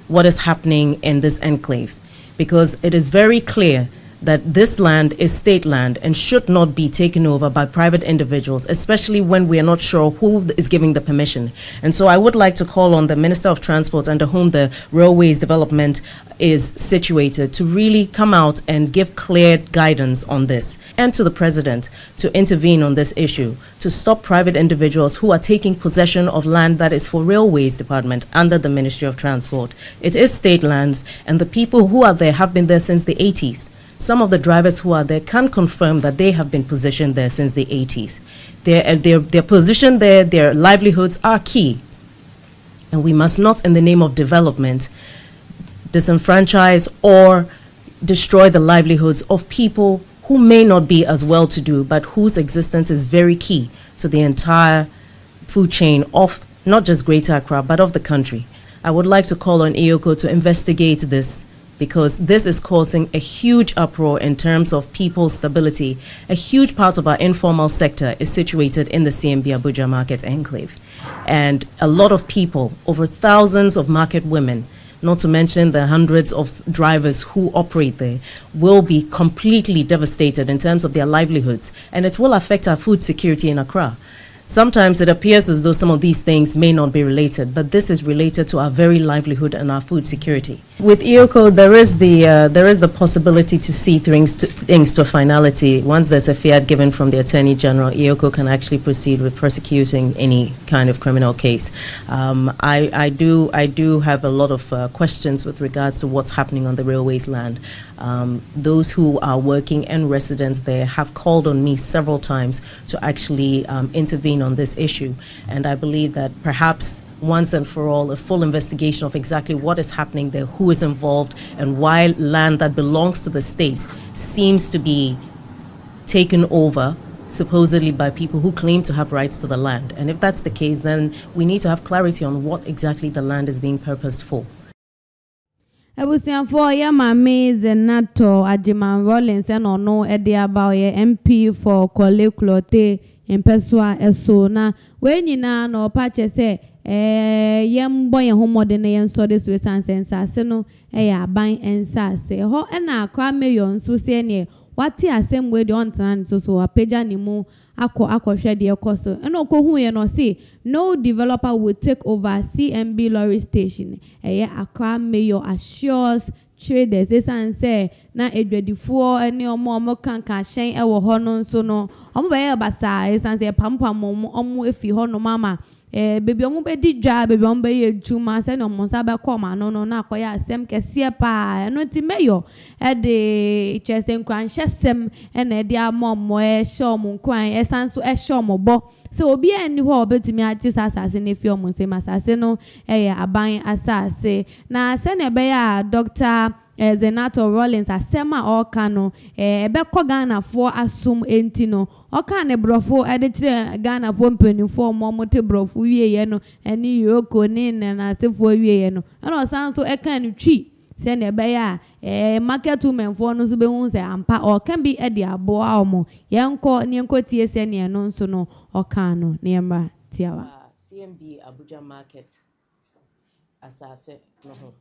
what is happening in this enclave, because it is very clear that this land is state land and should not be taken over by private individuals, especially when we are not sure who is giving the permission. And so I would like to call on the Minister of Transport, under whom the railways development is situated, to really come out and give clear guidance on this, and to the President to intervene on this issue, to stop private individuals who are taking possession of land that is for Railways Department under the Ministry of Transport. It is state lands, and the people who are there have been there since the 80s. Some of the drivers who are there can confirm that they have been positioned there since the 80s. Their position there, their livelihoods are key. And we must not, in the name of development, disenfranchise or destroy the livelihoods of people who may not be as well-to-do, but whose existence is very key to the entire food chain of not just Greater Accra, but of the country. I would like to call on EOCO to investigate this, because this is causing a huge uproar in terms of people's stability. A huge part of our informal sector is situated in the CMB Abuja Market Enclave. And a lot of people, over thousands of market women, not to mention the hundreds of drivers who operate there, will be completely devastated in terms of their livelihoods. And it will affect our food security in Accra. Sometimes it appears as though some of these things may not be related, but this is related to our very livelihood and our food security. With EOCO, there is the possibility to see things to finality. Once there's a fiat given from the Attorney General, EOCO can actually proceed with prosecuting any kind of criminal case. I do have a lot of questions with regards to what's happening on the railways land. Those who are working and residents there have called on me several times to actually intervene on this issue, and I believe that perhaps once and for all a full investigation of exactly what is happening there, who is involved, and why land that belongs to the state seems to be taken over supposedly by people who claim to have rights to the land. And if that's the case, then we need to have clarity on what exactly the land is being purposed for. Ebusianfo ya mame Zenato Ajiman Rollins no ede about ye MP for Kole Klote impeswa eso na we nyina na opache se yem boy homode na yen so this we nsase no ya aban ensase ho na akra mayor nso se ne wati asem we de ontan so apeja ni mu akohwe de ekoso ena okohu ye no say no developer will take over CMB lorry station akra mayor assures traders say na edwadifo ene omo kanka hyen wo ho no nso no omo be basa say pampam omo efi ho no mama baby omo be di dwa baby omo be ye dwuma se no mo sa be koma no na akoya asem kese pa no ti mayor e de chesen kwan hyesem e na e de amommo e show mo kwan e san so e show mo bo so obi ani ho obetumi agi asase ne fi omo se masase no e ye aban asase na se na be ya Dr. Zenato Rollins asema oka no ebe ko Ghana fo asum enti no oka ne brofo ede kire Ghana fo mpanifo mo te brofo wieye no eni yoko ni na asefo wieye no na osan so eka ni twi se na ebe ya market women fo no so be hu se ampa o kan bi ede abo aomo yenko tie se ne no nso no oka no ne mra tiawa CMB Abuja market asase no ho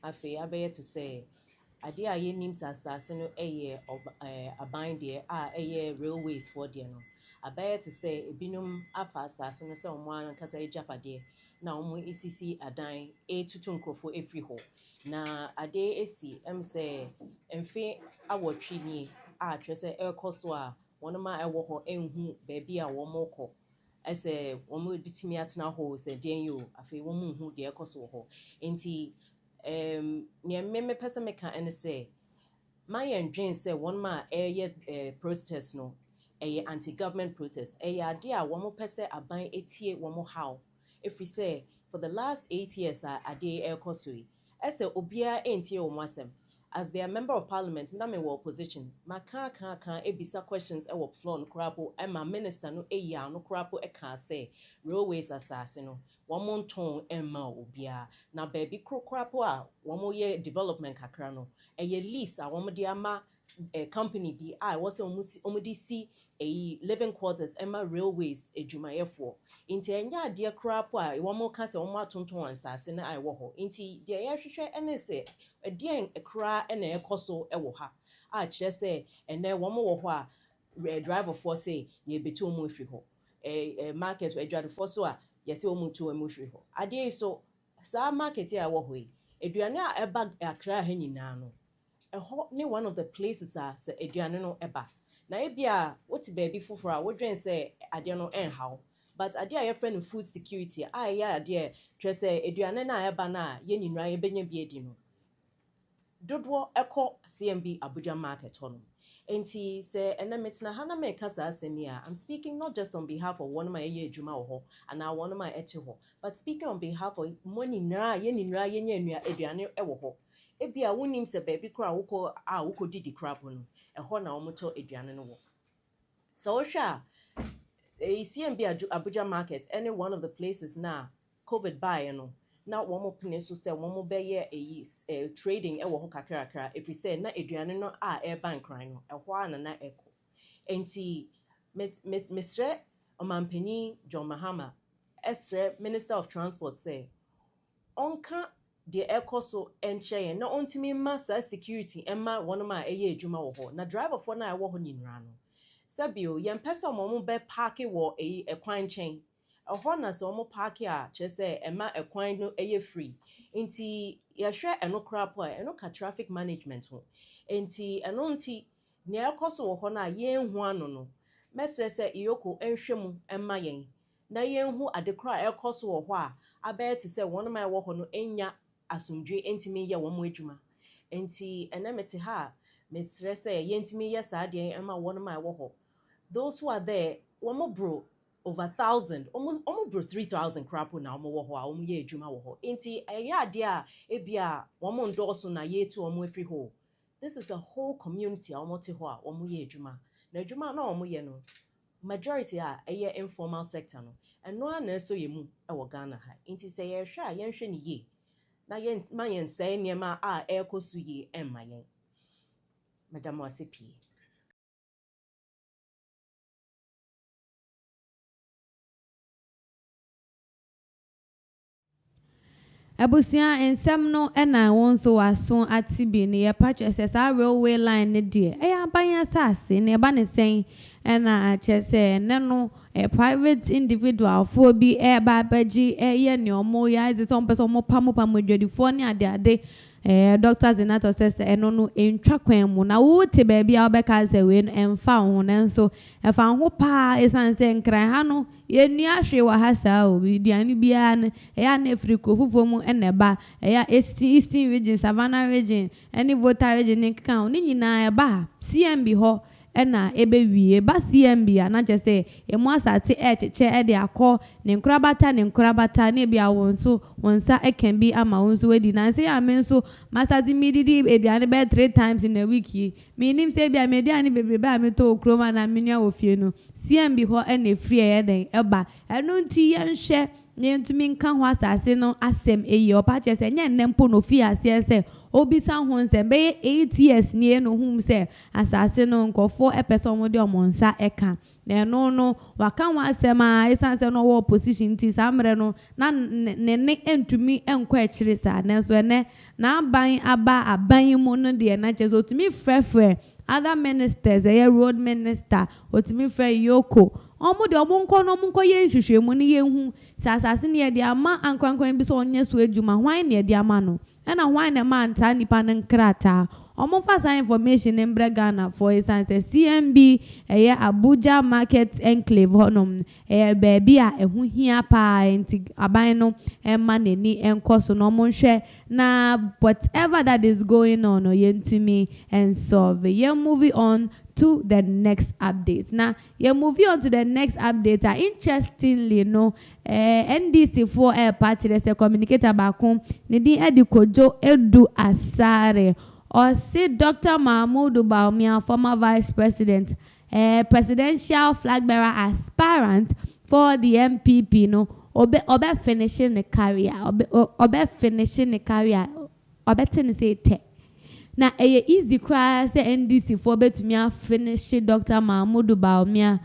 afi abeye to say ade a ye nim asase no eye aban de eye railways for de no abeye to say ebinum afa asase no say omo an kasa ejapade na omo isisi adan etutu nkrofo efri ho na ade esi say emfe awotwe ni twe say ekoso a wonoma ewo ho enhu baabi a womokọ ese womo bitimi atena ho se den yo afi womo hu de ekoso ho enti near me person make an say my engine say one ma protest no anti-government protest idea one more person aban etie one more how if we say for the last 8 years a day air kosui as a obia entie omwasem as their member of parliament na me wo opposition maka kan ebisa questions e wo floor no krapo e ma minister no ya no krapo e kan say railways assassin no one ton emma obia na baby krapo a one ye development kakra no lease a one de ama company bi was omudi living quarters emma railways edwumayefo inti enya de krapo a one ka se one atonton ansase na wo ho inti de ye hwehwe ene se edien ekra ena ekoso ewo ha a kire se ene wo mo wo ho a driver for say ye betu omo efri ho market driver for so a ye se omo tu omo efri ho ade so sa market ya wo ho eduane a eba akra ha nyina no eho ni one of the places a se eduane no eba na ebia woti baby foforo a wodwen se ade no enhaw but ade a ye friend food security a ya ade kire se eduane na eba na ye nyinra ye benya bi edi no dodo eko CMB Abuja market hono enti se enemetina hana me kasa asemia I'm speaking not just on behalf of one of my ejuma ho and one of my ete ho but speaking on behalf of money nra ye ninra ye nyanua aduane ewo ho ebia wonim se baby kra woko didi crap no eho na omoto aduane no wo so hwa CMB Abuja market any one of the places na COVID buy no na one more pin so say one more be trading e wo ho kakrakra if we say na eduane no e bank cry no e ho ana na eko enti Mr. Omampani John Mahama esre Minister of Transport say onka de ekoso enche na ontimi massa security emma one ma edwuma wo ho na driver for na e wo ho nyinra no sabio yempesa mo be park wo ekwan chen ehọ na se omo park a chese ema ekwan no free nti yehwe eno krapo eno ka traffic management ho nti eno nti ne ekoso wo ho na yenhu ano no mesese iyoko enhwemu ema yen na yenhu adekra ekoso wo ho a abet se won ma wo ho no enya asundwe ntimi ye wo mo adwuma nti enemete ha mesrese yentimi ye saade ema won ma wo ho those who are there womo bro over 1,000 almost bro 3,000 crap na omo wo ho a omo ye adwuma wo ho enti eya de a ebia womo ndorso na ye tu omo efri ho this is a whole community a omo te ho a omo ye adwuma na adwuma na omo ye no majority a eye informal sector no eno na so ye mu e wo Ghana ha enti se ye hwe a ye nhwe ni ye na ye ma ye nse niema a ekosu ye emma ye madam OSP Abusia ensem no na won so waso atibi ne ye patch sa railway line ne de aban asase ne ba ne sen na chese ne no private individual for bi ba baji ye ne omo ya is some person mo pamo dwadifo ne ade Dr. Zinato says eno no entwa kwan mu na wo te ba bia obeka say we emfa ho nanso efa ho pa esan say nkran ha no ye nua hwe wa ha saa o bidiane bia ne ya na Afriko fufo mu eneba ya Eastern region Savannah region any voter region nkan ni nyina eba CMB ho ena ebe wie ba CMB ana je say emu asate echeche e de akọ ne nkrabata ne bia wonso wonsa e can be ama wonso wedi na say amen so master di mididi ebiane be 3 times in a week me nim say bia mediane bebrebe ameto okroma na menua ofie no CMB ho ena free e den eba eno nti yenhwe ne ntumi nka ho asase no asem eyi opa che say nya nnempo no fi ase say obita ho nse be 8 years ni no hum say asase no nkofo epeso mo de omonsa eka na no waka wa asema esanse no wo position ti samre no na ne entumi enko ekire sa na so ene na aban mu no de na che so tumi frefre other ministers road minister otumi frɛ yoko omo de omo nko ye nhwehwemu ne ye hu sasase ne de ama ankwankwan bi so onye so adwuma hwan ne de ama no na hwan na man ta nipa ne nkrata omo fasa information in Ghana for instance CMB Abuja Market Enclave honom baby a ehu hia pa enti aban no emma neni enkoso no mo hwe na whatever that is going on yentumi and solve ye moving on to the next update. Now, you're moving on to the next update. Interestingly, no, NDC for a party as a communicator back home. Nidi Edikojo Edu Asare or say Dr. Mahmoud Bawumia, former vice president, presidential flag bearer aspirant for the MPP. No, obe finishing the career. Obe finishing the career. Obe say te. Na easy cry say NDC for betumi finish Dr. Mahmoud Bawumia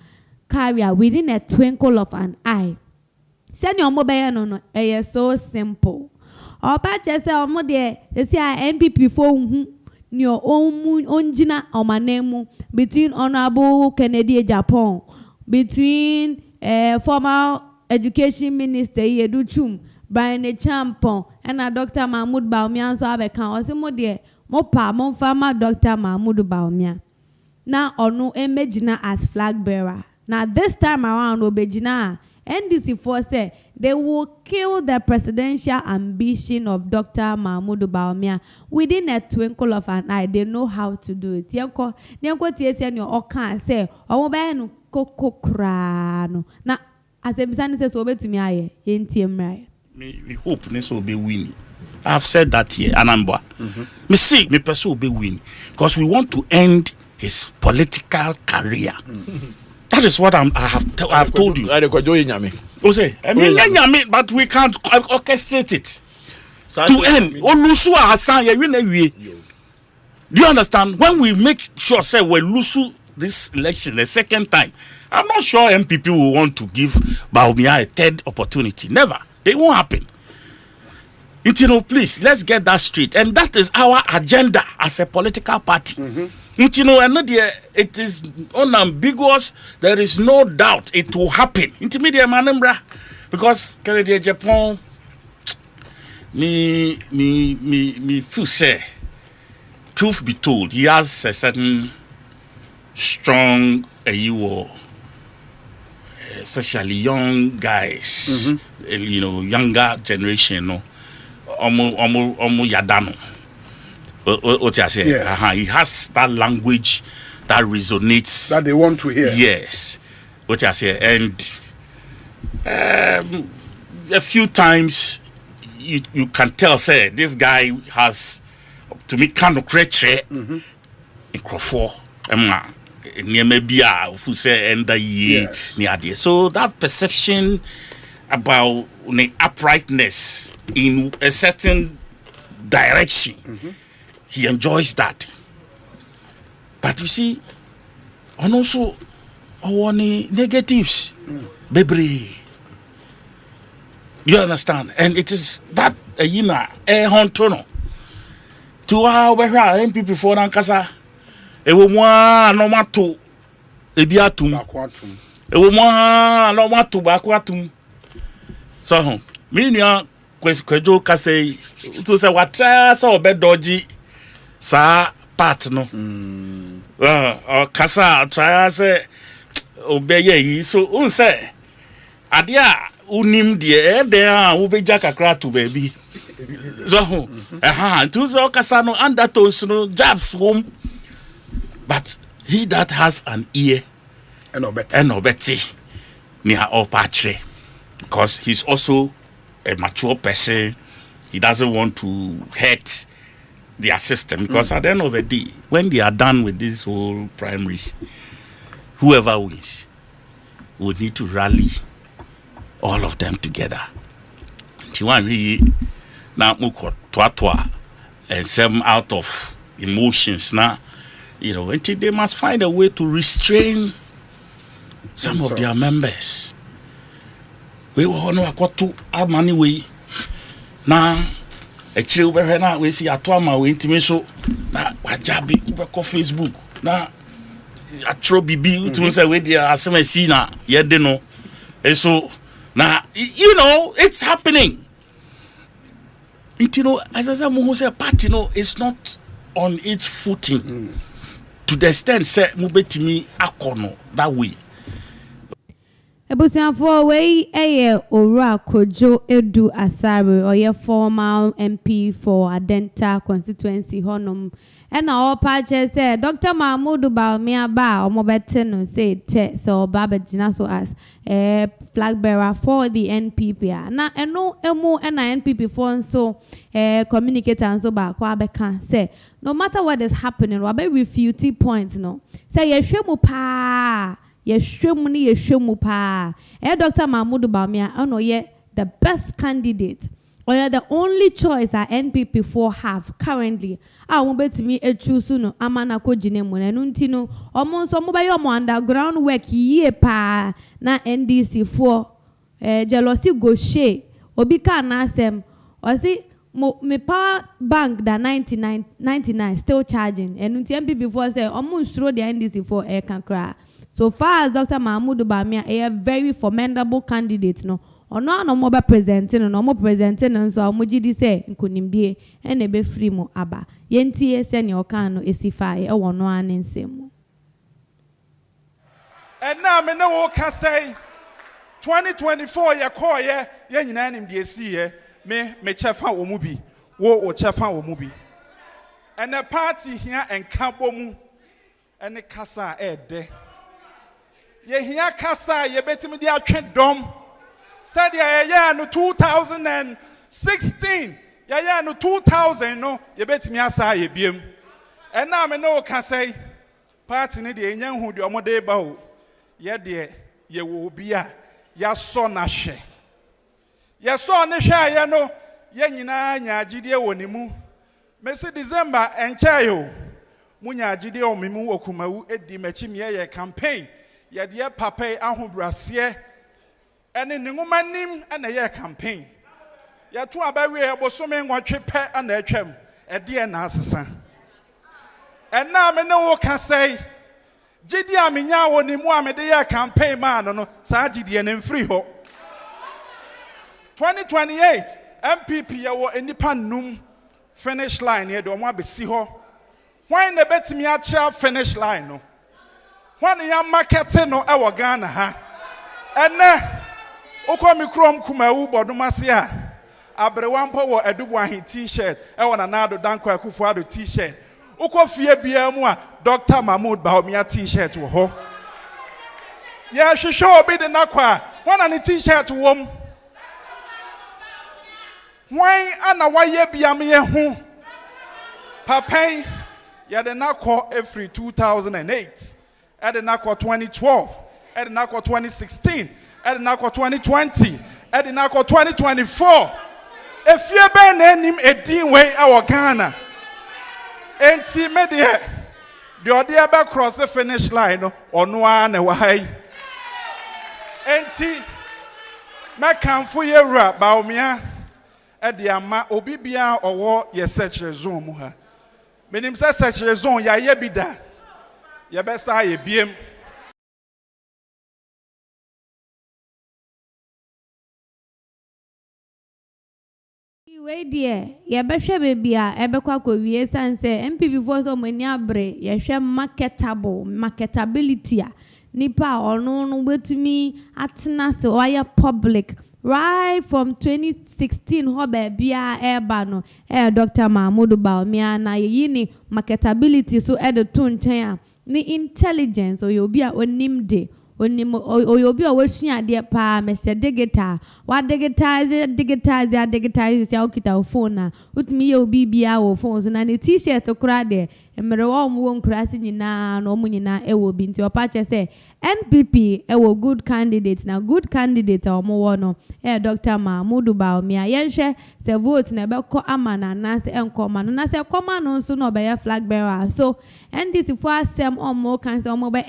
career within a twinkle of an eye. Send your mobile no so simple. Oba che say omo de say NPP for hu ni onjina omanemu between Honorable Kennedy Japan, between former education minister Yedu Chum, Brian Champon and Dr. Mahmoud Bawumia so abeka o say mo de Mopa Monfama Dr. Mahmoud Bawumia. Now onu emejina as flag bearer. Now this time around obejina NDC for say they will kill the presidential ambition of Dr. Mahmoud Bawumia within a twinkle of an eye. They know how to do it. Yanko TSN your okan say omo be no kokokra no. Na asebisa say so betumi aye enti emra. We hope ne so be win. I've said that here, Anambra. Me see, me person will be win because we want to end his political career. That is what I have told you. Oh, say, but we can't orchestrate it to end. Do you understand? When we make sure, say, we lose this election the second time, I'm not sure MPP will want to give Bawumia a third opportunity. Never. They won't happen. Please, let's get that straight. And that is our agenda as a political party. It is unambiguous. There is no doubt it will happen. Because Kennedy Japan, me feel say, truth be told, he has a certain strong, especially young guys, younger generation, Omo Yadano. He has that language that resonates. That they want to hear. Yes. And a few times you can tell, say, this guy has, to me, kind of creature in Crawford. So that perception about uprightness in a certain direction, he enjoys that. But you see, and also our negatives, baby. You understand? And it is that hontono to our MPP for Nankasa. Ewo mwa no mato ebi atum ewo mwa no mato ba ko atum so me nua kwejo ka say to say what try so obedoji sa part no kasa try say obeye yi so un say adia unim de ubeja kakra to baby so to so kasa no under toes no jabs home, but he that has an ear and obeti near all patche, because he's also a mature person. He doesn't want to hurt their system, because at the end of the day, when they are done with this whole primaries, whoever wins would need to rally all of them together. Now and some out of emotions now, they must find a way to restrain some of their members. We will know what to our money way. Now a chill where now we see a twama we intimate now wajabi we Facebook now a tro bibi to say we there as me see na ye de no. And so now it's happening. As I said, Muhose party is not on its footing to the extent say mubetimi akono that way. Ebusianfo wey eye Owura Kojo Edu Asare oye former MP for Adenta constituency honum and all patches say Dr. Mahmoud Bawumia ba omobete no say che so baba gina so as flag bearer for the NPP na eno emu na NPP for so communicator and so ba kwa beka say no matter what is happening we be refute points no say yehwemu pa yeshwemu pa Dr. Mahmoud Bawumia ono ye the best candidate or the only choice that NPP4 have currently. I won't bet me a choose no amana ko jinemu na nuntino almost omobayo mo underground work ye pa na NDC4 jealousy go she obi ka na asem or see me power bank da 99 still charging and NPP4 say almost throw the NDC4 air can cry. So far as Dr. Mahmoud Bawumia a very formidable candidate no ono no mo be presenting no mo presenting nso amugidi say nkonimbie ene be free mo aba yentie se ne okan no esifai e wono anensem and now me no ka say 2024 ye call ye nyina nim de esi ye me chefa wo mu bi wo chefa wo mu bi and the party here and kampo mu ene kasa de ye here kasa ye betimi de atwe dom said yeah no 2016 yeah no 2000 no you bet me asa ye biem and now me no can say party ni de enyan hu de omode ba o ye de ye wo bia ya so na hwe ye so ne hwe ye no ye nyina nya agide woni mu me se December enche yo munya agide o me mu okumawu edi machi me ye campaign ye de papa ahobrase and in the woman and a year campaign. Ya two abawi ebosome nwatwe pe and a twem e de na asesa. And now me no can say gidi amenya woni mu amede year campaign man no sa gidi en free ho. 2028 MPP ya wo enipa num finish line ye do mo abesi ho. Why na betimi a kira finish line no? When ya market no e wo Ghana ha. And Oko mikrom kumawu bodumase a abrewampo wo edubu ahin t-shirt e wona nado danko akufuado t-shirt Oko fie bia mu a Dr. Mahmoud Bawumia t-shirt wo ho ya hwehwe obi de nakwa wona ne t-shirt wom wan ana waye bia me hu papai ya de nakwa every 2008 e de nakwa 2012 e de nakwa 2016 Edinako 2020, Edinako 2024. If you be name a dean way our Ghana, enti me de odia be cross the finish line or no one why. Enti me kan fu ye ra Bawumia e de ama obi bia owo ye search zone mu ha. Menim se search zone ya ye bi da. Ye be sa ye biem. way dear, ye beshe baby ebekwa ko wie san say MPP for so many abre ye hwe marketability nipa ono no betumi atena se oya public right from 2016 ho baby eba no Dr. Bawumia na ye ni marketability so e de to nchen ni intelligence oyobi a onimde oyobi a wasua de pa me se digital wa digitize ya okita phone na utumi ye obi bia wo phone so na ne t-shirt kura de emere wa omo nkurase nyina na omo nyina e wo bi nti opa che se NPP e wo good candidate na good candidate omo wo no Dr. Bawumia yenhwe se vote na be ko amana na se enkoma no na se koma no so no be ya flag bearer so NDC for asem omo kan se omo be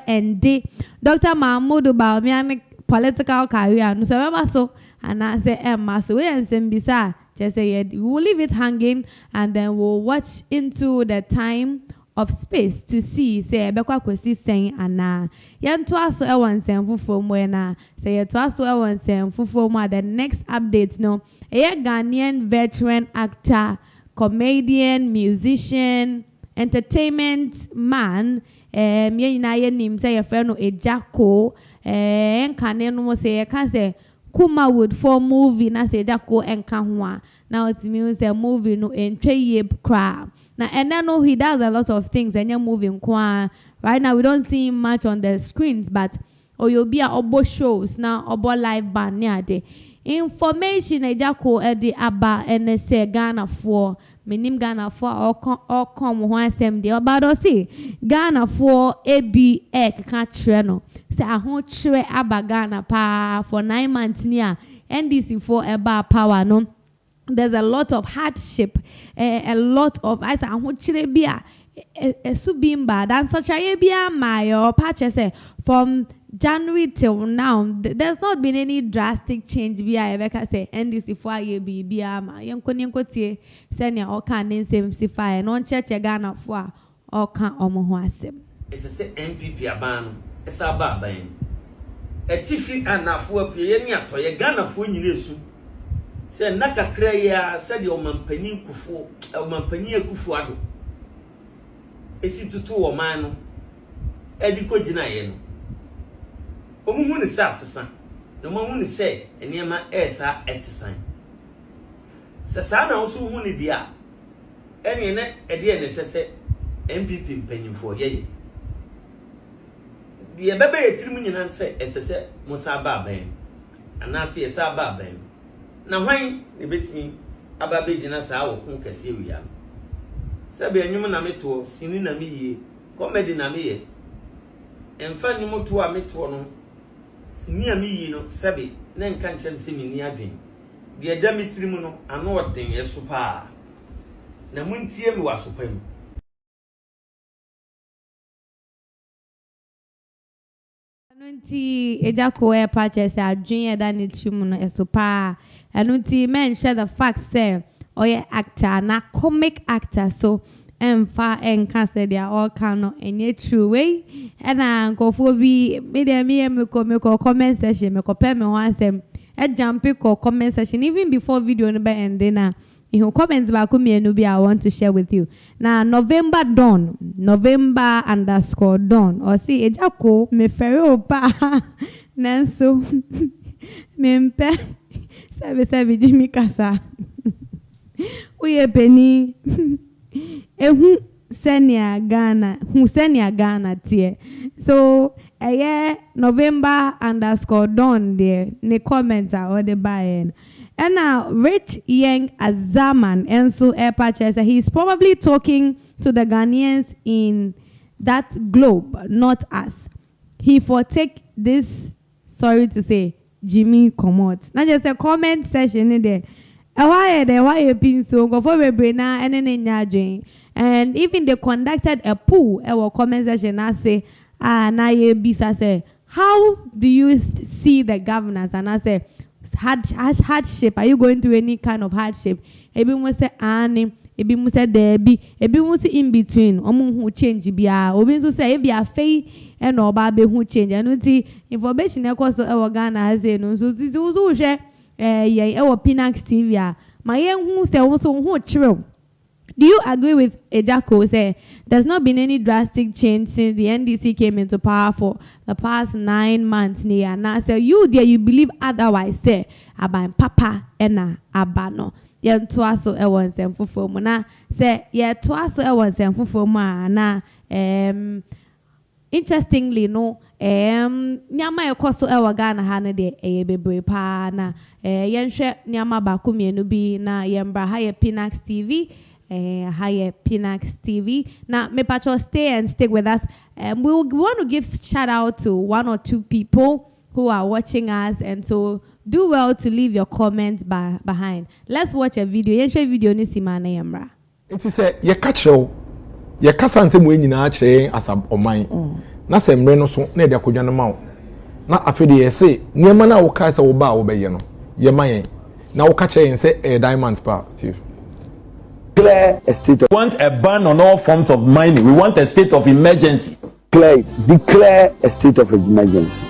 ende Dr. Bawumia political career no so be so and I say Emma so we ensem bisa just say we'll leave it hanging and then we'll watch into the time of space to see say bekwa kwesi sen ana yento aso e won sen fufo mo na say yeto aso e won sen fufo mo the next update no Ghanaian veteran actor, comedian, musician, entertainment man ye na ye nim say ye friend no Ejako enkane no say ye kan say Kuma would for movie na say Ejako enka ho a now it means a movie no entwe ye kra na and then no he does a lot of things and you're moving kwa right now we don't see him much on the screens but you'll be at obo shows now obo live band near the information Ejako edi aba and say Ghana for minim Ghana for or come one sem the about say Ghana for AB ka treno say ahon tre aba Ghana pa for 9 months near NDC for eba power no there's a lot of hardship a lot of I say ahon tre bia subimba dan such a bia my or patch say from January till now, there's not been any drastic change via Rebecca say NDC for a year ma yanko tie senior or can simplify non church Ghana for or can omohuasem. It's a MPP aban, it's a babain. A tiffy and a four piania to a Ghana for you. Say Naka Craya said your man penny kufu, a man penny kufuado. Is it to 2 or man? Edico Jinayen. Omuhuni sa sesa no mahuni say enema esa etisan sesa na oso huni dia ene ne ede ne sese MPP mpanyimfo ye die bebe yetirim nyina nse esese musa baben anase esa baben na hwan ne betimi aba begina sa wo kun kase wiya sebe enyum na meto sini na miye comedy na miye emfa nyum to a meto no Sinia mi no sabi na nka nkyem se mi ni adwen de ada mitirimu no ano odin yeso pa na muntie mi wasopam anunti Ejako e purchase adwen eda ni tirimu no yeso pa anunti men share the fact say oye actor na comic actor so emfa enka say they are all kind enye true way ena nkofo bi me ko comment section me ko pe me ho asem e jump ko comment section even before video no be end na you comments ba ko mienu bi I want to share with you na November _dawn or see Ejako me fere opa nanso me mpe sabe Jimmy Kasa uye peni ehu senior Ghana tie so November _dawn there ne comments are the buy-in and now Rich Young Azaman and so purchase he's probably talking to the Ghanaians in that globe not us he take this sorry to say Jimmy Comot not just a comment session in there why pin so go for na and even they conducted a poll our comment session I say na ye bisa say how do you see the governance and I say hardship are you going through any kind of hardship ebi mo say ani ebi mo say debi ebi mo say in between omo hu change bia obi so say ebi afei e na oba be hu change anu ti information e ko so e Ghana say no so hwe Pinaxtv My young say also who true. Do you agree with Ejako say there's not been any drastic change since the NDC came into power for the past 9 months near? Now say you there you believe otherwise say about papa ena abano. Yeah, twice so ewan sem fufu mu na say yeah twice so ewan sem fufu mu na interestingly no nyama ekoso ewa Ghana ha ne de bebre pa na yenhwe nyama ba ko mienu bi na yembra ha ye Pinaxtv higher Pinaxtv. Now, may Pacho stay and stick with us. We want to give shout out to 1 or 2 people who are watching us, and so do well to leave your comments behind. Let's watch a video. Yenche video ni simana yamra. It is a ye catcho ye kasan se mu nyina ache asab oman. Na se mre no so na de akodwa no ma. Na afede ye se niema na wo kai se wo ba wo be ye no. Ye man na wo kache yen se diamonds pa. Declare a state of... We want a ban on all forms of mining. We want a state of emergency. Declare a state of emergency.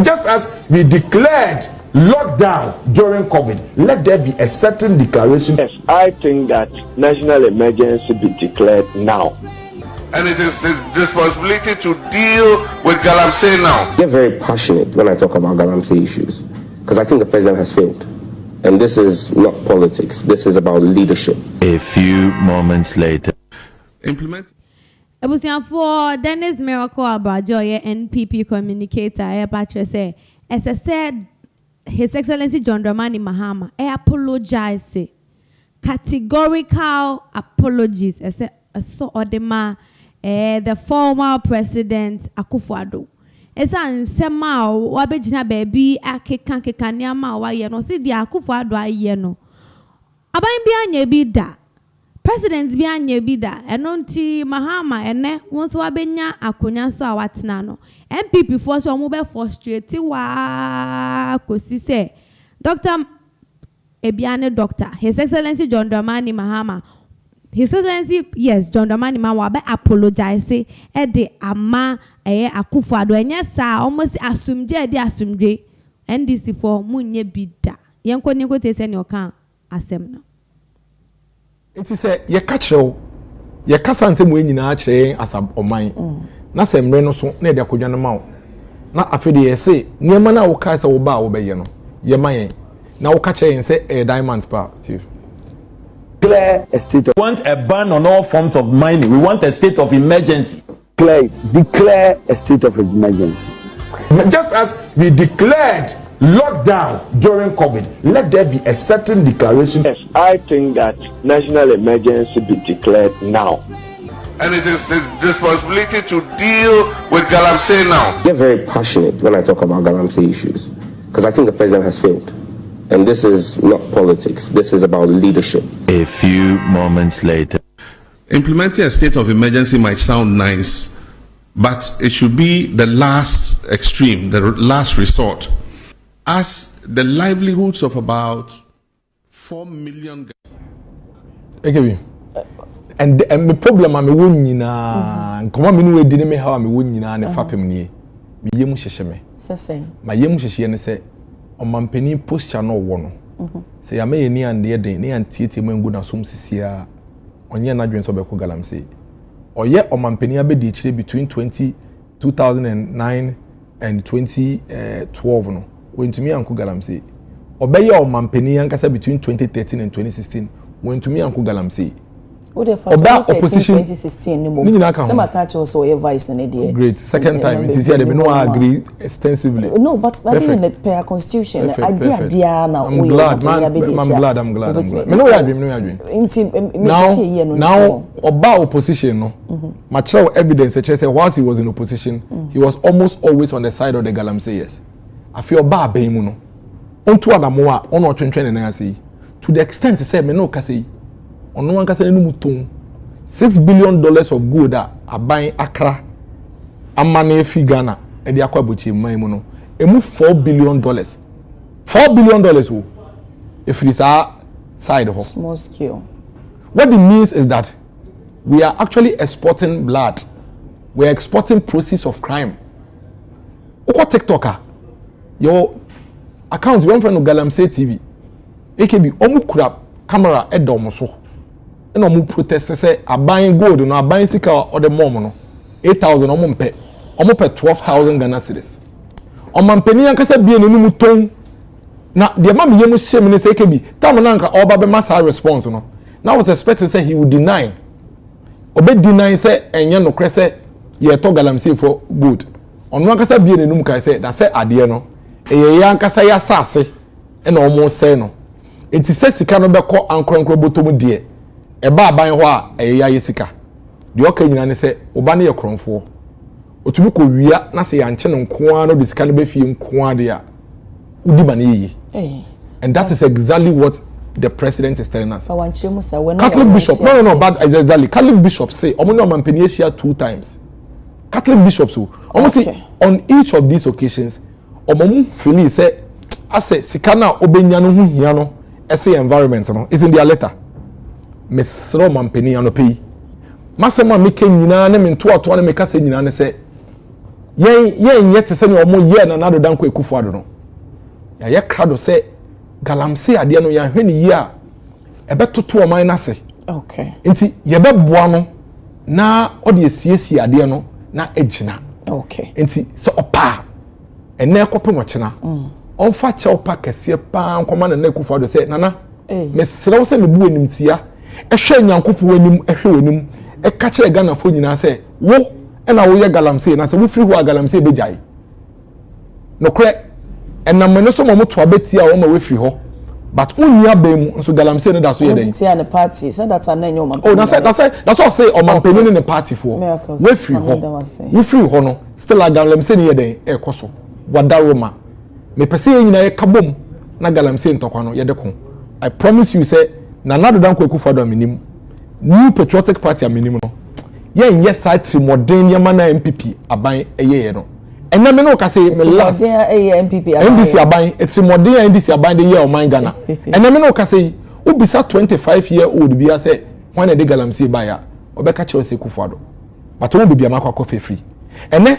Just as we declared lockdown during COVID, let there be a certain declaration. Yes, I think that national emergency be declared now. And it is his responsibility to deal with Galamsey now. I get very passionate when I talk about Galamsey issues because I think the president has failed. And this is not politics. This is about leadership. A few moments later. Implement. For Dennis Miracle Abrajo, NPP communicator, Patrick say, as I said, His Excellency John Dramani Mahama, I apologize. Categorical apologies. I said, so Odema, the former president Akufo-Addo. Esa nsema wabejina baby akeka nyama wa ye no se dia Akufo-Addo aye no aban bi anya bi da president bi anya bi da eno nti Mahama ene wonso wabenya akonya so awatena no MPP for so mo be frustrate wa kosi se Dr. Ebiane Doctor His Excellency John Dramani Mahama His Excellency, yes, John Dramani Mahama be apologize de ama Akufo-Addo enya sa almost asumdwe NDC for munye bida yenko ni ko te se ne oka asem no. It is a ye catcho ye kasa nsem we nyina akire asab oman na semre no so na de akodwa no ma na afede ye se niema na wo kai se wo ba wo be ye no ye man na wo ka kire yen se diamonds pa Declare a state of... We want a ban on all forms of mining. We want a state of emergency. Declare a state of emergency. Just as we declared lockdown during COVID, let there be a certain declaration. Yes, I think that national emergency be declared now. And it is his responsibility to deal with Galamsey now. I get very passionate when I talk about Galamsey issues because I think the president has failed. And this is not politics. This is about leadership. A few moments later. Implementing a state of emergency might sound nice, but it should be the last extreme, the last resort. As the livelihoods of about 4 million... Okay. And the problem I'm winning na come on we didn't me how I'm winning na fapem nie. Me yemu hyehye me. Sese. Ma yemu hyehye ne se omampani posture no wo no. Se ya me ni ande den ne antiete mangu na som sisia. Onye na dwen so be ko Galamsey. Oye omampani abedi chire between 2009 and 2012 no. When to me anko Galamsey. Obeye omampani ankasa between 2013 and 2016 when to me anko Galamsey. About opposition 2016 no more. Some can't also a vice in idea. Great. Second time it is here they no agree extensively. No, but in the per constitution idea now. I'm glad. I'm glad. Me no agree. Now about opposition no. Material evidence such whilst he was in opposition, he was almost always on the side of the Galamseyers. I feel bad be mu no. Onto adamoa ono twentwen na say to the extent say me no ka say ono wan kasa no muton $6 billion of gold a buying Accra amane fi Ghana e de akwa bochi man mu no emu $4 billion $4 billion wo if it is our side ho small scale. What it means is that we are actually exporting blood, we are exporting proceeds of crime. Oko TikToker your account one friend of Galamsey TV AKB omu kura camera edom so na omo protest say aban gold no aban sika or the mom no 8,000 omo mpe 12,000 Ghana cedis omo mpeni ankasa bie ne numu ton na de ma me yemu hye me say kebi tam na nka oba be massa response no now I was expecting say he would deny deny say enye no kre say ye to Galamsey for good ono ankasa bie ne numu kai say that say ade no eye ankasa ya sase na omo say no enti say sika no be ko ankronkro botom de e ba aban ho a eye ya yesika de o ka nyina ne say oba ne ye kronfo otumi ko wia na say ya nche no nko no de sika no be fie nko ade a udi ba ne yi and that is exactly what the president is telling us. Catholic bishop, no, but exactly. Catholic bishops say, Omo Mampeni Asia 2 times. Catholic bishops who almost say on each of these occasions, Omo Fili say, I say, Sikana Obenyano Hiano, essay environment, no, is in their letter. Mesro Mampeni ano pay. Masema make nina ne mintu atwa make say nina ne say, yen yet say Omo ye na nado danko ekufuado no. Ya ye crowd say Galamsey ade no ya hwene yi a ebetoto o man na se okay nti ye beboa no na ode esiesie ade no na agina okay nti so opa ene ekopem ochina onfa che opa kese pa nkoma na ekufa do se nana mesrew se mebu enim tia ehwe nyankopo enim ehwe enim eka kire Ghana fo nyina se wo na wo ye Galamsey na se wo firi ho Galamsey bejai no kre enamene so moto abeti a wo ma we free ho but unia bem nso Galamsey no da so ye den tia the party so that an enyo man oh that's all say o man penny in the party for we free ho we free ho no still a Galamsey no ye den e koso wada roma me pese ye nyina ye kabom na Galamsey ntokwa no ye de ko I promise you say na nado dan ko ekufado aminim new patriotic party aminim no ye nye site modern ye mana MPP aban eye no ena me no ka say me last NDC aban eti modern NDC aban de year o man Ghana ena me no ka say obisa 25-year-old bia say when de Galamsey baya obeka che ose kufuado but won bibia makwa free ene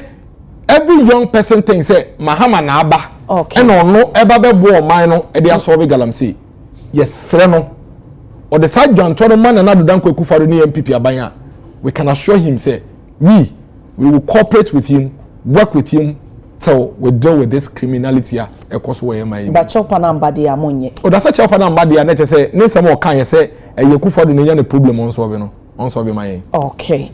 every young person thinks say mahama na aba okay ena ono eba bebo o man no e de asolve Galamsey yes no or the side John Toro man na do dan ko kufuado ni MPP aban a we can assure him say we will cooperate with him, work with him till we deal with this criminality. But chop and body amonye. Oh, that's a chop and body. I need to say, next time can you say, you could for the problem on solving my. Okay.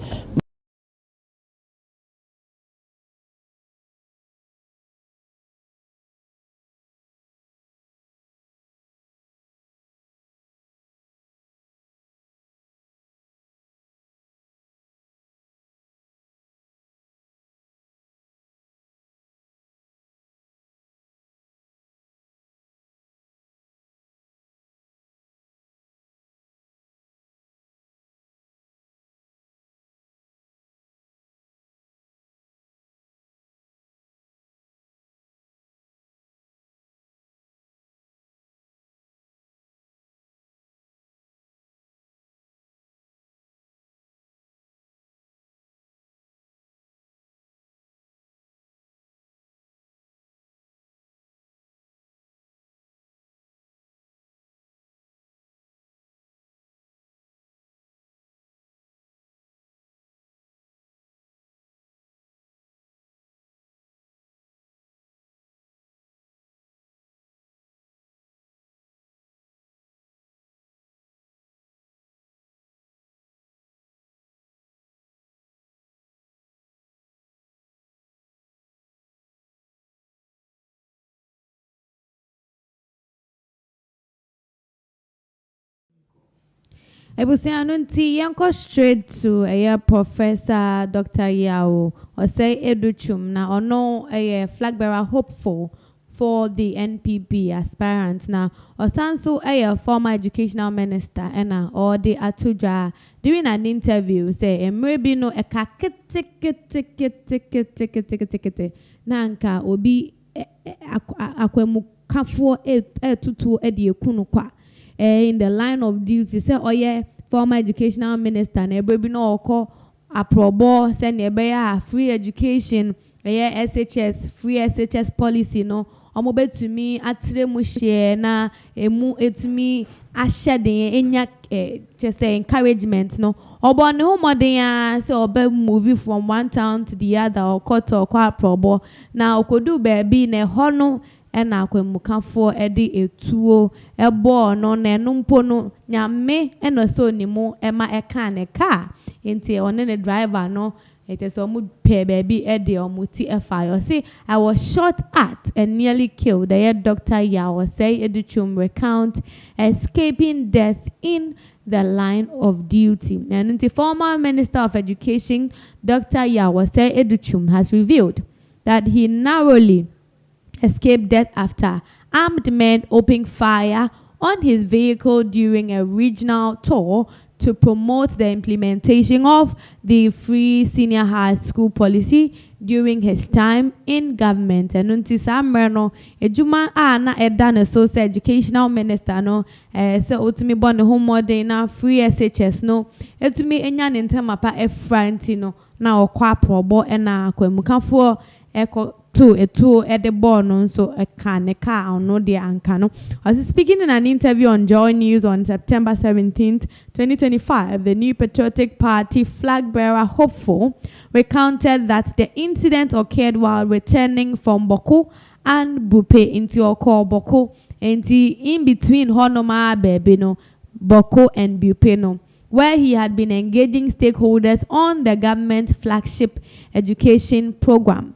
Ebusianunti yanko straight to a Professor Dr. Yao or say Educhum na ono a flag bearer hopeful for the NPP aspirant now or sanso a former educational minister and or the Atuja during an interview say maybe no a nanka obi akwemu kafo tutu edi ekunu kwa in the line of duty say oh yeah former educational minister na ebe bi no oko aprobo say na ebe ya free education SHS free SHS policy no omo betumi atre mu hye na emu etumi ahye den enya just encouragement no obo ne ho moden a say oba move from one town to the other or court or kwa probo na okodu baby na ho no ena akwemukafo ede etuo ebo no na enumpo no nyame eno so nimu ema eka ne car enti one ne driver no it is omu pay baby ede omuti fire say I was shot at and nearly killed. The Dr. Yao say Educhum recount escaping death in the line of duty. And the former Minister of Education, Dr. Yao say Educhum has revealed that he narrowly escaped death after armed men opened fire on his vehicle during a regional tour to promote the implementation of the free senior high school policy during his time in government. And until Samerno, a Juma na Edan Social Educational Minister no so utumi born home modern na free SHS no etumi enya ntemapa efrantino na okwa probo na kwemukafo eko to at the born so a caneka or no dear ankano. I was speaking in an interview on Joy News on September 17th, 2025. The New Patriotic Party flag bearer Hopeful recounted that the incident occurred while returning from Boko and Bupe into Oko Boko and in between Honoma Bebino, Boko and Bupeno, where he had been engaging stakeholders on the government flagship education program.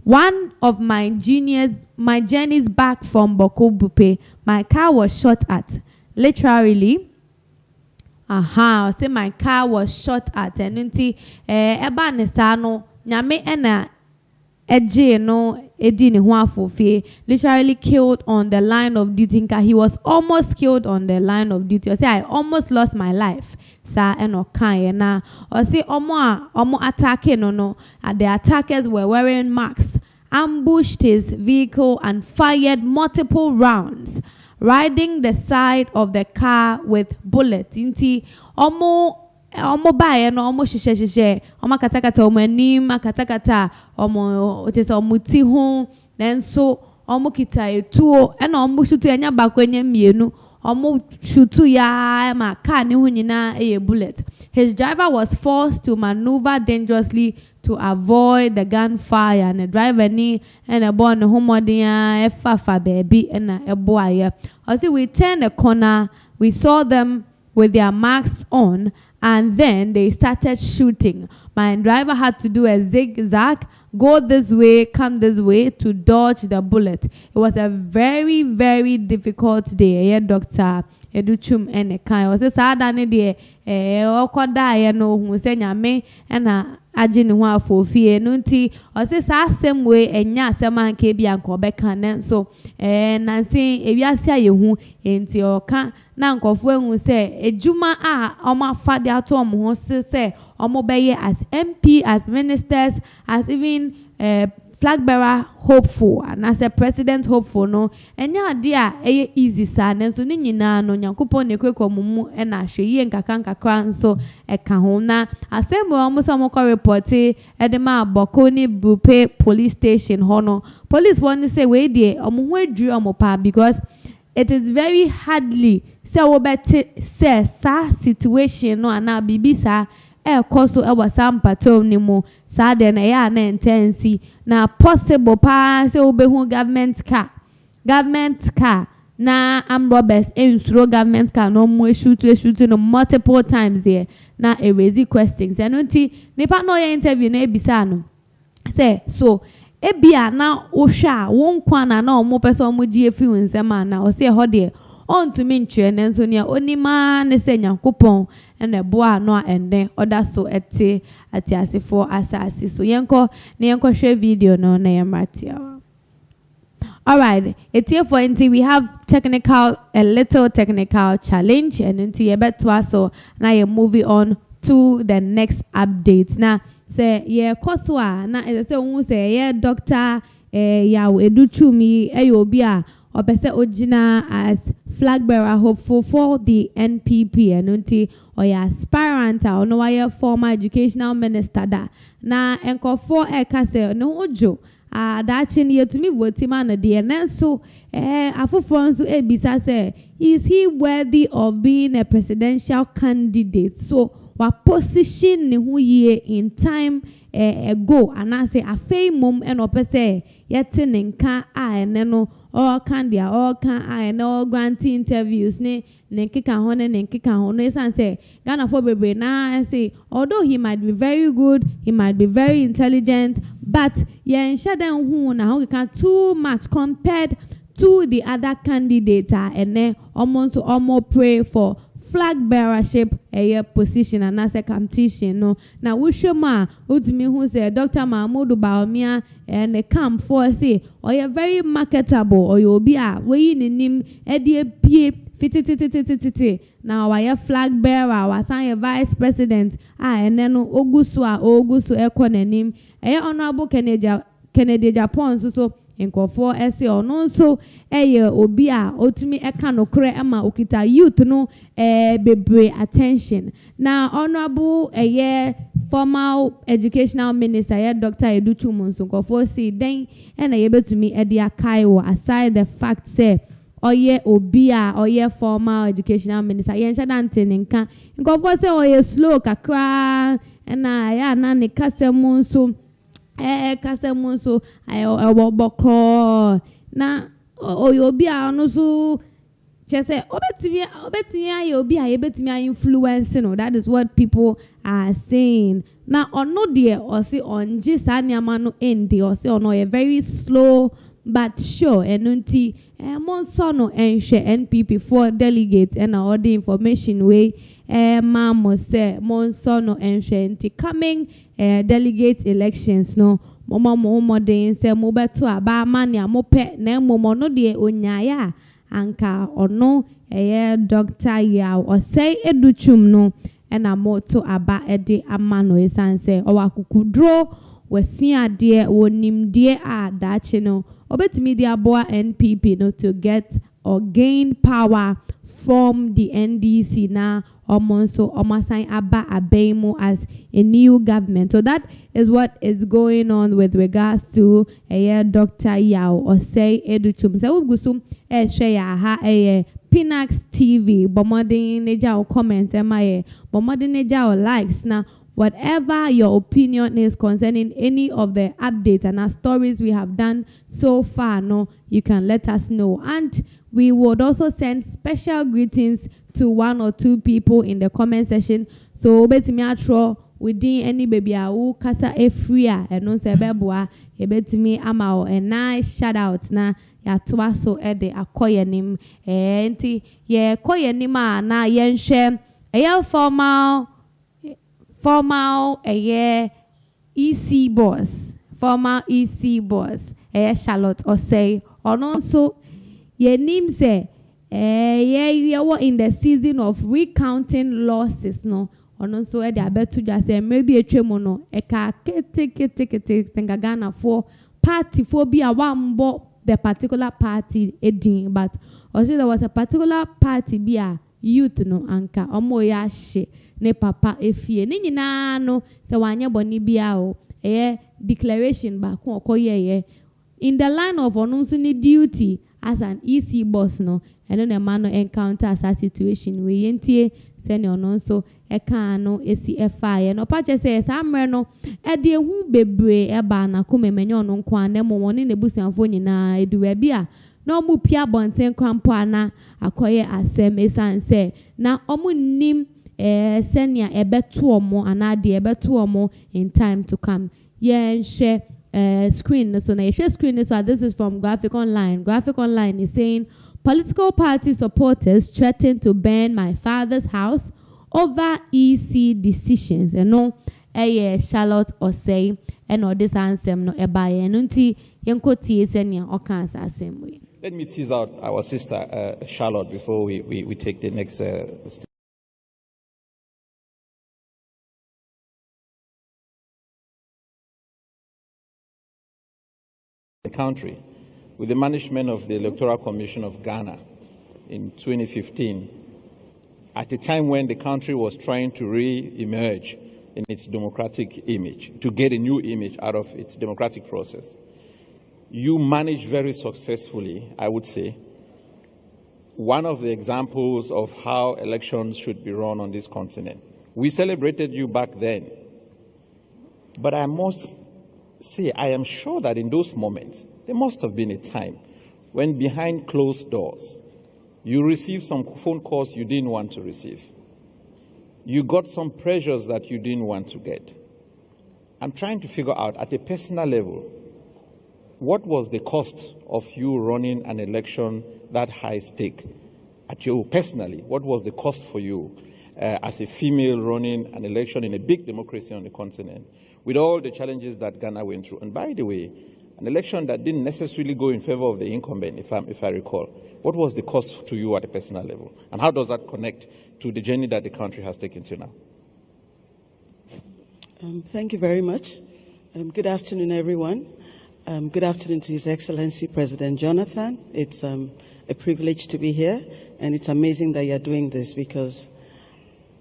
One of my journeys back from Boko Bupe, my car was shot at. Literally, say my car was shot at. And unti eba nesano nyame ena eje no edi ni huafofie literally killed on the line of duty. He was almost killed on the line of duty. I say I almost lost my life. Sa eno kan na or say omo attacking no the attackers were wearing masks, ambushed his vehicle and fired multiple rounds, riding the side of the car with bullets. Inti omo bae no omo shishe omo katakata omo anim katakata omo it is omuti ho then so omo kita etuo ena omo shutu anya bakwenya mienu omo shutu ya ma car ni hunyina a bullet. His driver was forced to maneuver dangerously to avoid the gunfire, and the driver ni and a born homodia fafa baby and a boy. As we turned the corner, we saw them with their masks on, and then they started shooting. My driver had to do a zigzag, go this way, come this way to dodge the bullet. It was a very, very difficult day. Yeah, Dr. Educhum and a kind. Was a sad day. Okoda no who say nyame na agye ne ho afofie no nti o se sa asem we enya asem anka bia nko beka ne so nansi ewiase ayehu enti oka na nkofo ehu se ejuma a omafade ato omho se omobeye as MP, as ministers, as even flag bearer Hopeful and as a president Hopeful no enya ade a eye easy sa nenso ni nyina no Nyankopon ne kwekọ mumu na hweye nkakra nso eka ho na asem omo report edema Boko ni Bupe police station hono police want say we dey omo ho adru omo pa because it is very hardly say wo bet say sa situation no ana bibisa koso ewasa mpatom ni mu sa de na ya na intensi na possible pa say obehu government car na robbers ensuro government car no mo shoot no multiple times here na a raise questions enunti nipa no ya interview na ebisa no say so ebia na ohwa won kwana na omo person omo gi efi nsema na o say ho de on to me ntwe nenso ne onima ne se Nyankopon ene boa no ende oda so ati asefo asasi so yenko hwe video no na yematia. All right, it's here for NT. We have a little technical challenge, and NT yebetwa so now you move on to the next update. Now say koswa na say won say Dr. Yao Educhumi eyobia opese ojina as flag bearer Hopeful for the NPP enunti oya aspirant or no why former educational minister da na enkofo ekase no ojo dachi ni yetumi vote ma no de na so afoforo nso ebisa say is he worthy of being a presidential candidate? So wa position ne hu ye in time ago and I say afei mom and opese yete ne nka ene no all can dia all can ene all granting interviews ne nkeka ho ne nkeka ho no esan say Ghana for bebe na say although he might be very good, he might be very intelligent, but yen shaden hu na ho can too much compared to the other candidates and almost pray for flag bearership position and as a competition no na wushema utumi hu say Dr. Bawumia and the camp for say or very marketable or you be we ni nim e pie fititititititi na why flag bearer was a vice president and then ogusu ekonanim honorable Kennedy Japan so nkofo ese ono nso obi a otumi eka no kre ama okita youth no bebre attention na honorable formal educational minister Dr. Educhum nso nkofo si den na yebetumi de akai wo aside the fact say obi a formal educational minister shadante nka nkofo say slow kakra na ya na ne kasem nso kasem so boko na oyobi a no so chese obetimi ayobi a yebetimi influence no. That is what people are saying na ono de or say onje saniama no end or say ono a very slow but sure enunti monso no enhwe NPP for delegates and all the information way mamo say monso no enhwe nti coming delegate elections no mama mo den say mo beto aba mani amope na momo no de onyaya anka ono Dr. Yaw or say Educhum no na moto aba ede amano esan say owakukudro wesia de wonim de dache no obetimi de aboa NPP no to get or gain power from the NDC na omonso omasan aba abemu as a new government. So that is what is going on with regards to Dr. Yaw or say Educhum. So ugusum share ha Pinaxtv bomodin neja or comments bomodin neja or likes na whatever your opinion is concerning any of the updates and our stories we have done so far, no, you can let us know. And we would also send special greetings to one or two people in the comment section. So betimi atro within any baby who kasa efria and non se beboa ebetimi ama a nice shout out na ya toa so de akoyenim enti ye koyenim na yenhwe formal EC boss, formal EC boss, Charlotte or say, or also ye name say, ye were in the season of recounting losses, no, or also I bet to just say maybe a tremono, a car take Ghana for party phobia one the particular party edin, but also there was a particular party be a youth no anka omoya she. Ne papa efie ni nyina no se wanye boni bia o declaration ba ko okoye in the line of onunso ni duty as an EC boss no eno na man no encounter as a situation we yentie se ne onunso eka no esi efa no pa che se samre no de ehu bebre eba na ko memenye ono nko an mo woni ne busuanfo nyina eduwa bia na omu pia bonten kwampo ana akoye asem esan se na omu nim senia ebeto omo anade ebeto omo in time to come. Share screen so na share screen so this is from Graphic Online. Graphic Online is saying political party supporters threaten to burn my father's house over EC decisions. And no Charlotte or say and all this answer no ebaye nunti yenko tie senia okan asem we. Let me tease out our sister Charlotte before we take the next step. The country with the management of the Electoral Commission of Ghana in 2015, at a time when the country was trying to re-emerge in its democratic image, to get a new image out of its democratic process. you managed very successfully, I would say, one of the examples of how elections should be run on this continent. We celebrated you back then. But I must say, I am sure that in those moments, there must have been a time when behind closed doors, you received some phone calls you didn't want to receive. You got some pressures that you didn't want to get. I'm trying to figure out at a personal level, what was the cost of you running an election that high stake? At you personally, what was the cost for you as a female running an election in a big democracy on the continent with all the challenges that Ghana went through? And by the way, an election that didn't necessarily go in favor of the incumbent, if I recall. What was the cost to you at a personal level? And how does that connect to the journey that the country has taken to now? Thank you very much. Good afternoon, everyone. Good afternoon to His Excellency President Jonathan. It's a privilege to be here, and it's amazing that you're doing this because,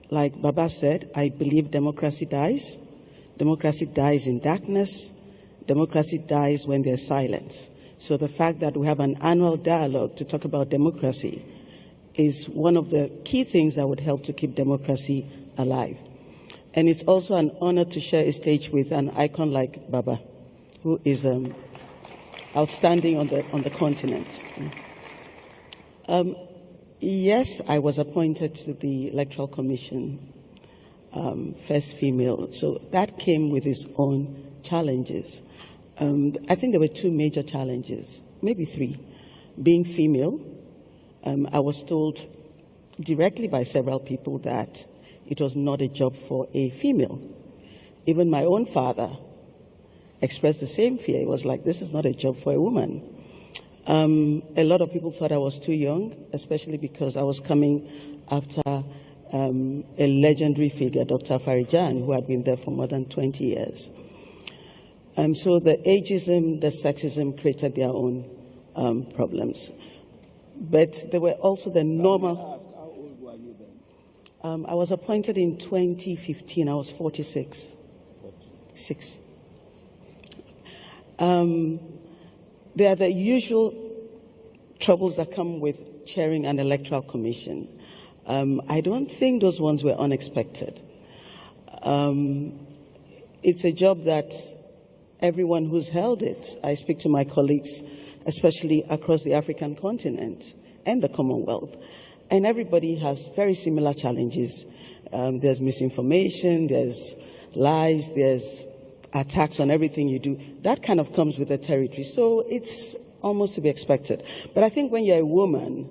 like Baba said, I believe democracy dies. Democracy dies in darkness. Democracy dies when there's silence. So the fact that we have an annual dialogue to talk about democracy is one of the key things that would help to keep democracy alive. And it's also an honor to share a stage with an icon like Baba, who is outstanding on the continent. Yes, I was appointed to the Electoral Commission, first female. So that came with its own challenges. I think there were two major challenges, maybe three. Being female, I was told directly by several people that it was not a job for a female. Even my own father expressed the same fear. It was like, this is not a job for a woman. A lot of people thought I was too young, especially because I was coming after a legendary figure, Dr. Farijan, who had been there for more than 20 years. So the ageism, the sexism created their own problems. But there were also the normal... How old were you then? I was appointed in 2015. I was 46. 6. There are the usual troubles that come with chairing an electoral commission. I don't think those ones were unexpected. It's a job that everyone who's held it, I speak to my colleagues, especially across the African continent and the Commonwealth, and everybody has very similar challenges. There's misinformation, there's lies, there's attacks on everything you do. That kind of comes with the territory, so it's almost to be expected. But I think when you're a woman,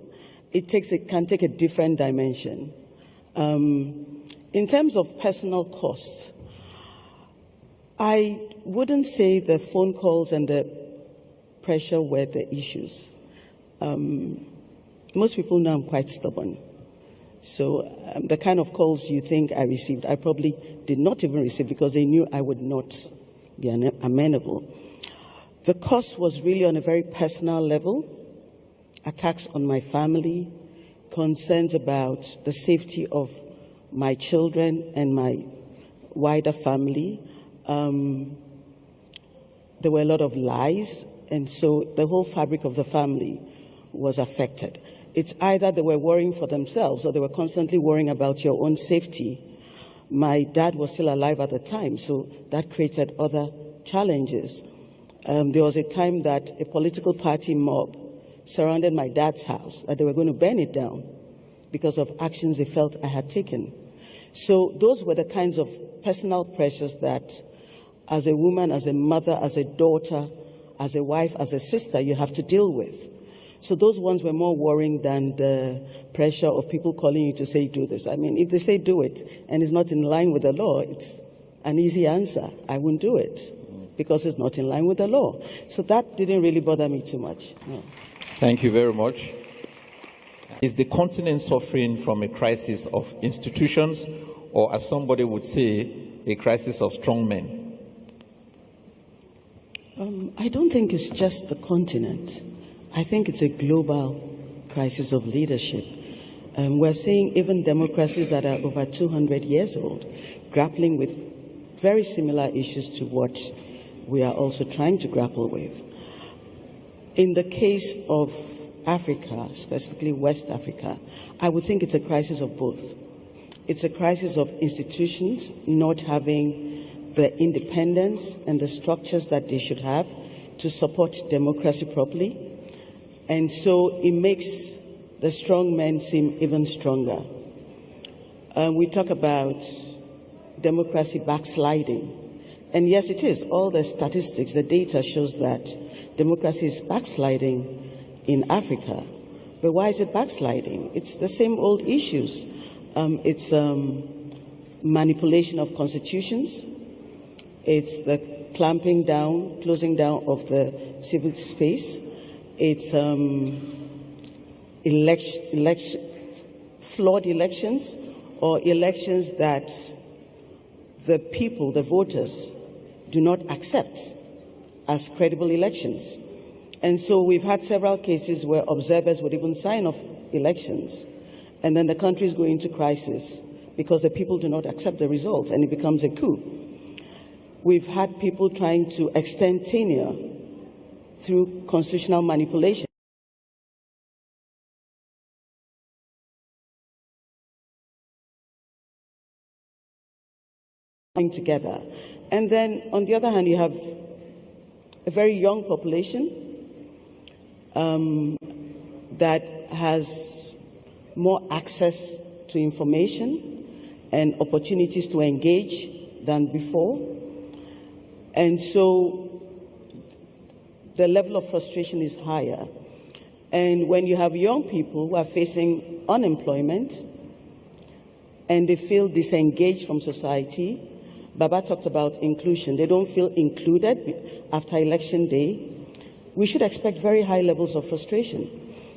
it can take a different dimension. In terms of personal costs, I wouldn't say the phone calls and the pressure were the issues. Most people know I'm quite stubborn. So the kind of calls you think I received, I probably did not even receive because they knew I would not be amenable. The cost was really on a very personal level. Attacks on my family, concerns about the safety of my children and my wider family. There were a lot of lies, and so the whole fabric of the family was affected. It's either they were worrying for themselves or they were constantly worrying about your own safety. My dad was still alive at the time, so that created other challenges. There was a time that a political party mob surrounded my dad's house, that they were going to burn it down because of actions they felt I had taken. So those were the kinds of personal pressures that as a woman, as a mother, as a daughter, as a wife, as a sister, you have to deal with. So those ones were more worrying than the pressure of people calling you to say, do this. I mean, if they say do it and it's not in line with the law, it's an easy answer. I won't do it because it's not in line with the law. So that didn't really bother me too much. No. Thank you very much. Is the continent suffering from a crisis of institutions or, as somebody would say, a crisis of strong men? I don't think it's just the continent. I think it's a global crisis of leadership. We're seeing even democracies that are over 200 years old grappling with very similar issues to what we are also trying to grapple with. In the case of Africa, specifically West Africa, I would think it's a crisis of both. It's a crisis of institutions not having the independence and the structures that they should have to support democracy properly. And so it makes the strong men seem even stronger. We talk about democracy backsliding. And yes, it is. All the statistics, the data shows that democracy is backsliding in Africa. But why is it backsliding? It's the same old issues. It's manipulation of constitutions. It's the clamping down, closing down of the civil space. It's flawed elections, or elections that the people, the voters, do not accept as credible elections. And so we've had several cases where observers would even sign off elections, and then the countries go into crisis because the people do not accept the results, and it becomes a coup. We've had people trying to extend tenure through constitutional manipulation. Together. And then, on the other hand, you have a very young population that has more access to information and opportunities to engage than before. And so the level of frustration is higher. And when you have young people who are facing unemployment and they feel disengaged from society, Baba talked about inclusion. They don't feel included after election day. We should expect very high levels of frustration.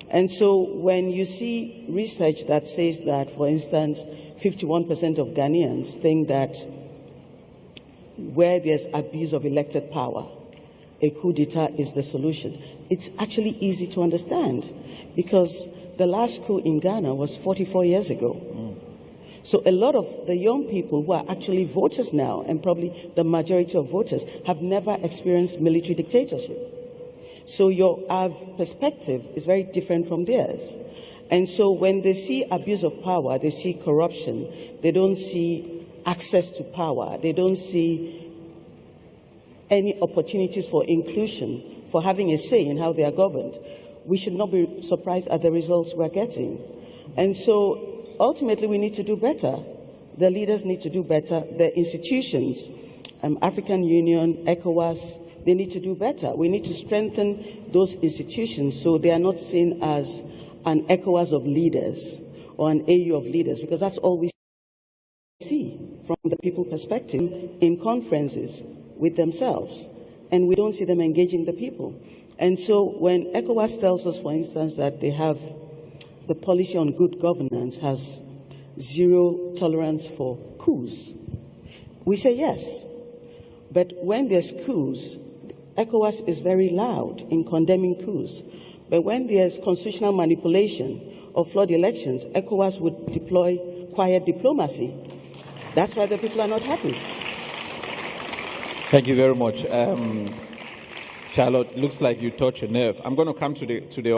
And so when you see research that says that, for instance, 51% of Ghanaians think that where there's abuse of elected power, a coup d'etat is the solution, it's actually easy to understand, because the last coup in Ghana was 44 years ago. So a lot of the young people who are actually voters now, and probably the majority of voters, have never experienced military dictatorship. So our perspective is very different from theirs. And so when they see abuse of power, they see corruption, they don't see access to power, they don't see any opportunities for inclusion, for having a say in how they are governed, we should not be surprised at the results we're getting. And so ultimately, we need to do better. The leaders need to do better. The institutions, African Union, ECOWAS, they need to do better. We need to strengthen those institutions so they are not seen as an ECOWAS of leaders or an AU of leaders, because that's all we see from the people perspective in conferences with themselves, and we don't see them engaging the people. And so when ECOWAS tells us, for instance, that they have the policy on good governance has zero tolerance for coups, we say yes. But when there's coups, ECOWAS is very loud in condemning coups. But when there's constitutional manipulation of flawed elections, ECOWAS would deploy quiet diplomacy. That's why the people are not happy. Thank you very much. Charlotte, looks like you touched a nerve. I'm going to come to the